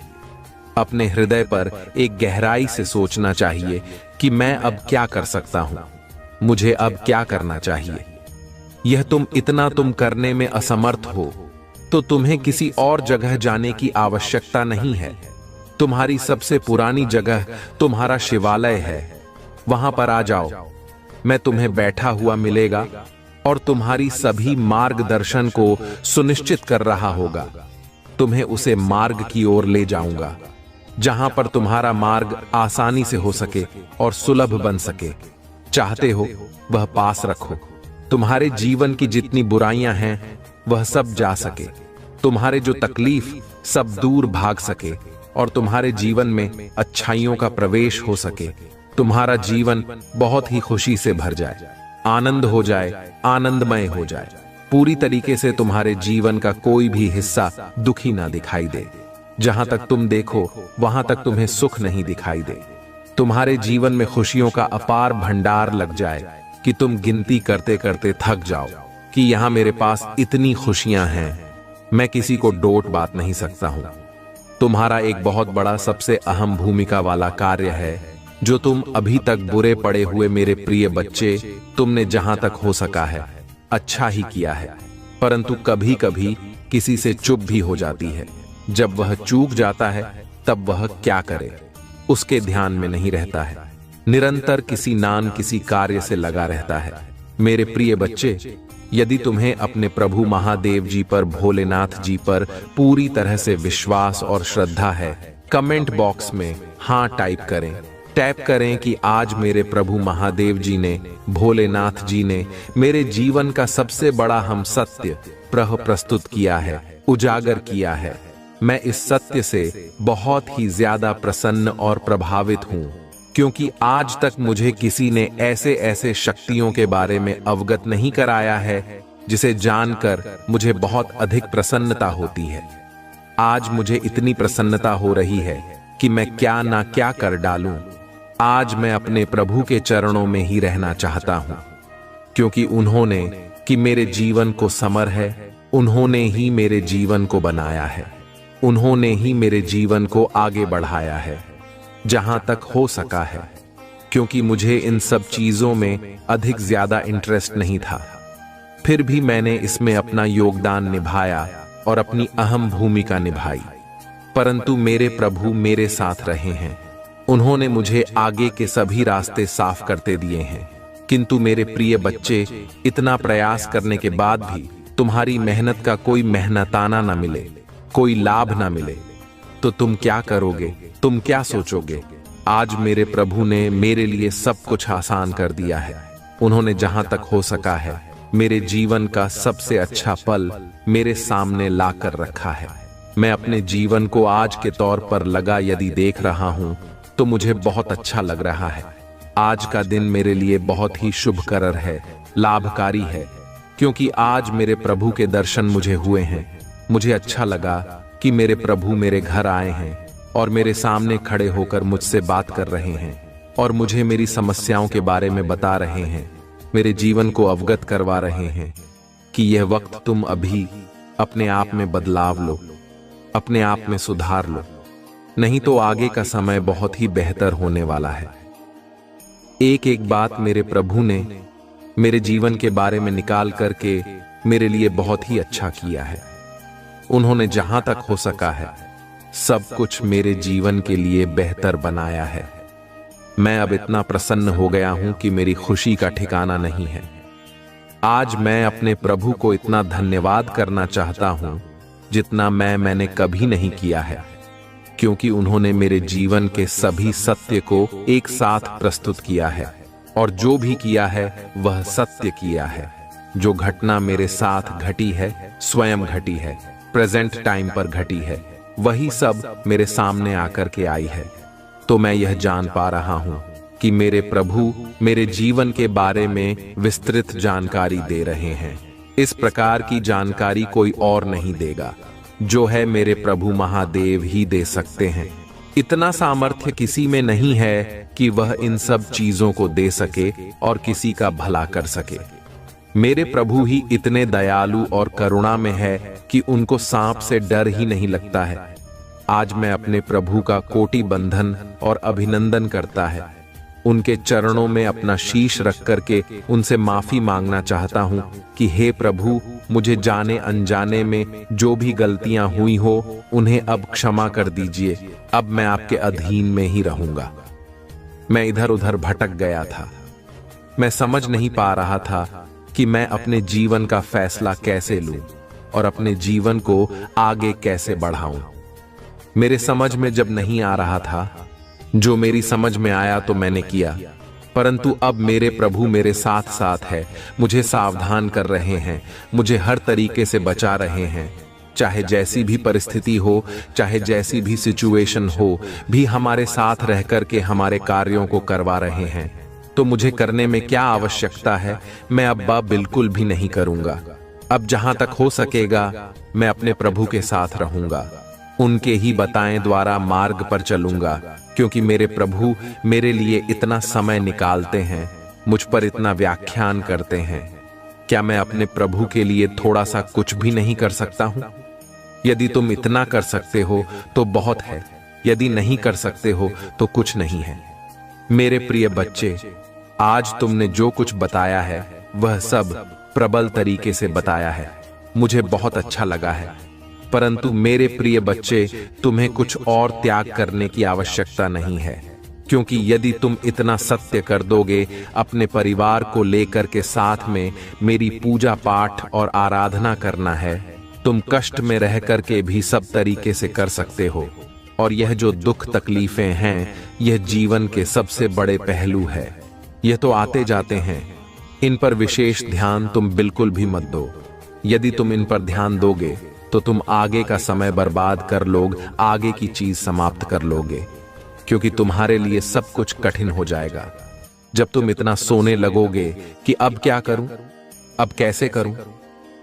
S1: अपने हृदय पर एक गहराई से सोचना चाहिए कि मैं अब क्या कर सकता हूं, मुझे अब क्या करना चाहिए। यह तुम करने में असमर्थ हो तो तुम्हें किसी और जगह जाने की आवश्यकता नहीं है। तुम्हारी सबसे पुरानी जगह तुम्हारा शिवालय है। वहां पर आ जाओ, मैं तुम्हें बैठा हुआ मिलेगा और तुम्हारी सभी मार्गदर्शन को सुनिश्चित कर रहा होगा। तुम्हें उसे मार्ग की ओर ले जाऊंगा जहां पर तुम्हारा मार्ग आसानी से हो सके और सुलभ बन सके। चाहते हो वह पास रखो। तुम्हारे जीवन की जितनी बुराइयां हैं वह सब जा सके। तुम्हारे जो तकलीफ सब दूर भाग सके और तुम्हारे जीवन में अच्छाइयों का प्रवेश हो सके। तुम्हारा जीवन बहुत ही खुशी से भर जाए, आनंद हो जाए, आनंदमय हो जाए। पूरी तरीके से तुम्हारे जीवन का कोई भी हिस्सा दुखी ना दिखाई दे। जहां तक तुम देखो वहां तक तुम्हें सुख नहीं दिखाई दे। तुम्हारे जीवन में खुशियों का अपार भंडार लग जाए कि तुम गिनती करते करते थक जाओ कि यहां मेरे पास इतनी खुशियां हैं, मैं किसी को डोट बात नहीं सकता हूं। तुम्हारा एक बहुत बड़ा सबसे अहम भूमिका वाला कार्य है जो तुम अभी तक बुरे पड़े हुए मेरे प्रिय बच्चे, तुमने जहां तक हो सका है अच्छा ही किया है। परंतु कभी कभी किसी से चुप भी हो जाती है। जब वह चूक जाता है तब वह क्या करे उसके ध्यान में नहीं रहता है। निरंतर किसी किसी कार्य से लगा रहता है। मेरे प्रिय बच्चे, यदि तुम्हें अपने प्रभु महादेव जी पर, भोलेनाथ जी पर पूरी तरह से विश्वास और श्रद्धा है, कमेंट बॉक्स में हाँ टाइप करें। टैप करें कि आज मेरे प्रभु महादेव जी ने, भोलेनाथ जी ने मेरे जीवन का सबसे बड़ा हम सत्य प्रस्तुत किया है, उजागर किया है। मैं इस सत्य से बहुत ही ज्यादा प्रसन्न और प्रभावित हूं, क्योंकि आज तक मुझे किसी ने ऐसे ऐसे शक्तियों के बारे में अवगत नहीं कराया है जिसे जानकर मुझे बहुत अधिक प्रसन्नता होती है। आज मुझे इतनी प्रसन्नता हो रही है कि मैं क्या ना क्या कर डालूं। आज मैं अपने प्रभु के चरणों में ही रहना चाहता हूं, क्योंकि उन्होंने कि मेरे जीवन को समर है, उन्होंने ही मेरे जीवन को बनाया है, उन्होंने ही मेरे जीवन को आगे बढ़ाया है जहां तक हो सका है। क्योंकि मुझे इन सब चीजों में अधिक ज्यादा इंटरेस्ट नहीं था, फिर भी मैंने इसमें अपना योगदान निभाया और अपनी अहम भूमिका निभाई। परंतु मेरे प्रभु मेरे साथ रहे हैं, उन्होंने मुझे आगे के सभी रास्ते साफ करते दिए हैं। किंतु मेरे प्रिय बच्चे, इतना प्रयास करने के बाद भी तुम्हारी मेहनत का कोई मेहनताना ना मिले, कोई लाभ ना मिले, तो तुम क्या करोगे, तुम क्या सोचोगे? आज मेरे प्रभु ने मेरे लिए सब कुछ आसान कर दिया है। उन्होंने जहां तक हो सका है मेरे जीवन का सबसे अच्छा पल मेरे सामने ला कर रखा है। मैं अपने जीवन को आज के तौर पर लगा यदि देख रहा हूं तो मुझे बहुत अच्छा लग रहा है। आज का दिन मेरे लिए बहुत ही शुभकर है, लाभकारी है, क्योंकि आज मेरे प्रभु के दर्शन मुझे हुए हैं। मुझे अच्छा लगा कि मेरे प्रभु मेरे घर आए हैं और मेरे सामने खड़े होकर मुझसे बात कर रहे हैं और मुझे मेरी समस्याओं के बारे में बता रहे हैं, मेरे जीवन को अवगत करवा रहे हैं कि यह वक्त तुम अभी अपने आप में बदलाव लो, अपने आप में सुधार लो, नहीं तो आगे का समय बहुत ही बेहतर होने वाला है। एक एक बात मेरे प्रभु ने मेरे जीवन के बारे में निकाल करके मेरे लिए बहुत ही अच्छा किया है। उन्होंने जहां तक हो सका है सब कुछ मेरे जीवन के लिए बेहतर बनाया है। मैं अब इतना प्रसन्न हो गया हूं कि मेरी खुशी का ठिकाना नहीं है। आज मैं अपने प्रभु को इतना धन्यवाद करना चाहता हूं जितना मैंने कभी नहीं किया है, क्योंकि उन्होंने मेरे जीवन के सभी सत्य को एक साथ प्रस्तुत किया है और जो भी किया है वह सत्य किया है। जो घटना मेरे साथ घटी है स्वयं घटी है, प्रेजेंट टाइम पर घटी है, वही सब मेरे सामने आकर के आई है। तो मैं यह जान पा रहा हूं कि मेरे प्रभु मेरे जीवन के बारे में विस्तृत जानकारी दे रहे हैं। इस प्रकार की जानकारी कोई और नहीं देगा, जो है मेरे प्रभु महादेव ही दे सकते हैं। इतना सामर्थ्य किसी में नहीं है कि वह इन सब चीजों को दे सके और किसी का भला कर सके। मेरे प्रभु ही इतने दयालु और करुणा में है कि उनको सांप से डर ही नहीं लगता है। आज मैं अपने प्रभु का कोटि बंधन और अभिनंदन करता है। उनके चरणों में अपना शीश रख करके उनसे माफी मांगना चाहता हूं कि हे प्रभु, मुझे जाने अनजाने में जो भी गलतियां हुई हो उन्हें अब क्षमा कर दीजिए। अब मैं आपके अधीन में ही रहूंगा। मैं इधर उधर भटक गया था। मैं समझ नहीं पा रहा था कि मैं अपने जीवन का फैसला कैसे लूं और अपने जीवन को आगे कैसे बढ़ाऊं। मेरे समझ में जब नहीं आ रहा था, जो मेरी समझ में आया तो मैंने किया, परंतु अब मेरे प्रभु मेरे साथ साथ है, मुझे सावधान कर रहे हैं, मुझे हर तरीके से बचा रहे हैं। चाहे जैसी भी परिस्थिति हो, चाहे जैसी भी सिचुएशन हो, भी हमारे साथ रह करके हमारे कार्यों को करवा रहे हैं। तो मुझे करने में क्या आवश्यकता है, मैं अब बिल्कुल भी नहीं करूंगा। अब जहां तक हो सकेगा मैं अपने प्रभु के साथ रहूंगा, उनके ही बताएं द्वारा मार्ग पर चलूंगा, क्योंकि मेरे प्रभु मेरे लिए इतना समय निकालते हैं, मुझ पर इतना व्याख्यान करते हैं। क्या मैं अपने प्रभु के लिए थोड़ा सा कुछ भी नहीं कर सकता हूं? यदि तुम इतना कर सकते हो तो बहुत है, यदि नहीं कर सकते हो तो कुछ नहीं है। मेरे प्रिय बच्चे, आज तुमने जो कुछ बताया है वह सब प्रबल तरीके से बताया है, मुझे बहुत अच्छा लगा है। परंतु मेरे प्रिय बच्चे, तुम्हें कुछ और त्याग करने की आवश्यकता नहीं है, क्योंकि यदि तुम इतना सत्य कर दोगे, अपने परिवार को लेकर के साथ में मेरी पूजा पाठ और आराधना करना है, तुम कष्ट में रह करके भी सब तरीके से कर सकते हो। और यह जो दुख तकलीफें हैं, यह जीवन के सबसे बड़े पहलू है। यह तो आते जाते हैं, इन पर विशेष ध्यान तुम बिल्कुल भी मत दो। यदि तुम इन पर ध्यान दोगे तो तुम आगे का समय बर्बाद कर लोगे, आगे की चीज समाप्त कर लोगे, क्योंकि तुम्हारे लिए सब कुछ कठिन हो जाएगा। जब तुम इतना सोने लगोगे कि अब क्या करूं, अब कैसे करूं,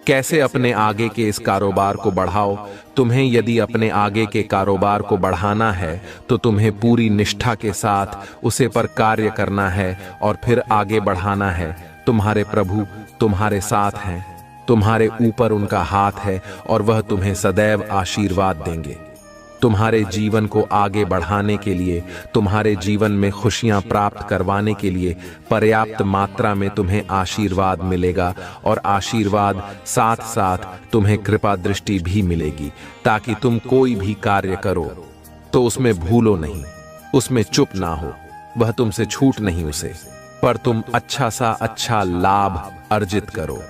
S1: कैसे अपने आगे के इस कारोबार को बढ़ाओ। तुम्हें यदि अपने आगे के कारोबार को बढ़ाना है तो तुम्हें पूरी निष्ठा के साथ उसे पर कार्य करना है और फिर आगे बढ़ाना है। तुम्हारे प्रभु तुम्हारे साथ हैं, तुम्हारे ऊपर उनका हाथ है और वह तुम्हें सदैव आशीर्वाद देंगे। तुम्हारे जीवन को आगे बढ़ाने के लिए, तुम्हारे जीवन में खुशियां प्राप्त करवाने के लिए पर्याप्त मात्रा में तुम्हें आशीर्वाद मिलेगा और आशीर्वाद साथ साथ तुम्हें कृपा दृष्टि भी मिलेगी, ताकि तुम कोई भी कार्य करो तो उसमें भूलो नहीं, उसमें चुप ना हो, वह तुमसे छूट नहीं उसे, पर तुम अच्छा लाभ अर्जित करो।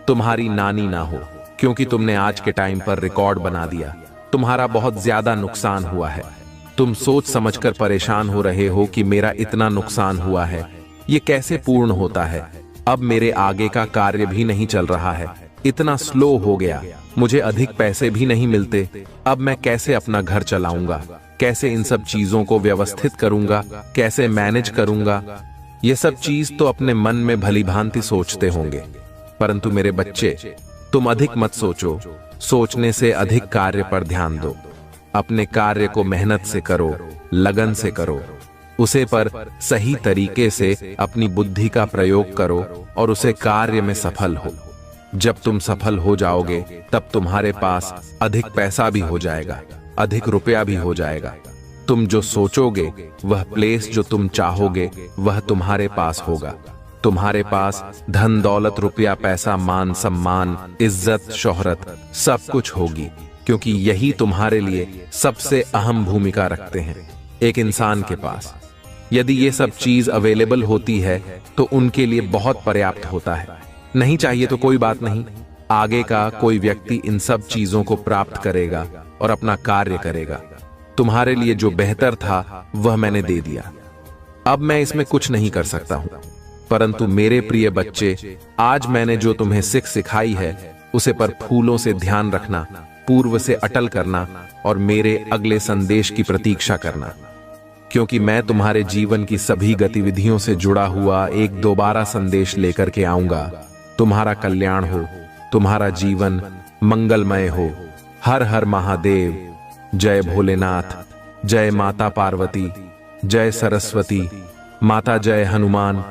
S1: तुम्हारी नानी ना हो, क्योंकि तुमने आज के टाइम पर रिकॉर्ड बना दिया, तुम्हारा बहुत ज्यादा नुकसान हुआ है। तुम सोच समझकर परेशान हो रहे हो कि मेरा इतना नुकसान हुआ है, ये कैसे पूर्ण होता है। अब मेरे आगे का कार्य भी नहीं चल रहा है, इतना स्लो हो गया, मुझे अधिक पैसे भी नहीं मिलते। अब मैं कैसे अपना घर चलाऊंगा, कैसे इन सब चीजों को व्यवस्थित करूंगा, कैसे मैनेज करूंगा। ये सब चीज तो अपने मन में भली भांति सोचते होंगे, परंतु मेरे बच्चे, तुम अधिक मत सोचो, सोचने से अधिक कार्य पर ध्यान दो। अपने कार्य को मेहनत से करो, लगन से करो, उसे पर सही तरीके से अपनी बुद्धि का प्रयोग करो और उसे कार्य में सफल हो। जब तुम सफल हो जाओगे तब तुम्हारे पास अधिक पैसा भी हो जाएगा, अधिक रुपया भी हो जाएगा। तुम जो सोचोगे, वह प्लेस जो तुम चाहोगे, वह तुम्हारे पास होगा। तुम्हारे पास धन दौलत रुपया पैसा मान सम्मान इज्जत शोहरत सब कुछ होगी, क्योंकि यही तुम्हारे लिए सबसे अहम भूमिका रखते हैं एक इंसान के पास। यदि ये सब चीज अवेलेबल होती है तो उनके लिए बहुत पर्याप्त होता है। नहीं चाहिए तो कोई बात नहीं, आगे का कोई व्यक्ति इन सब चीजों को प्राप्त करेगा और अपना कार्य करेगा। तुम्हारे लिए जो बेहतर था वह मैंने दे दिया, अब मैं इसमें कुछ नहीं कर सकता हूं। परंतु मेरे प्रिय बच्चे, आज मैंने जो तुम्हें सिखाई है उसे पर फूलों से ध्यान रखना, पूर्व से अटल करना और मेरे अगले संदेश की प्रतीक्षा करना, क्योंकि मैं तुम्हारे जीवन की सभी गतिविधियों से जुड़ा हुआ एक दोबारा संदेश लेकर के आऊंगा। तुम्हारा कल्याण हो, तुम्हारा जीवन मंगलमय हो। हर हर महादेव। जय भोलेनाथ, जय माता पार्वती, जय सरस्वती माता, जय हनुमान,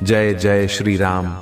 S1: जय जय श्री राम।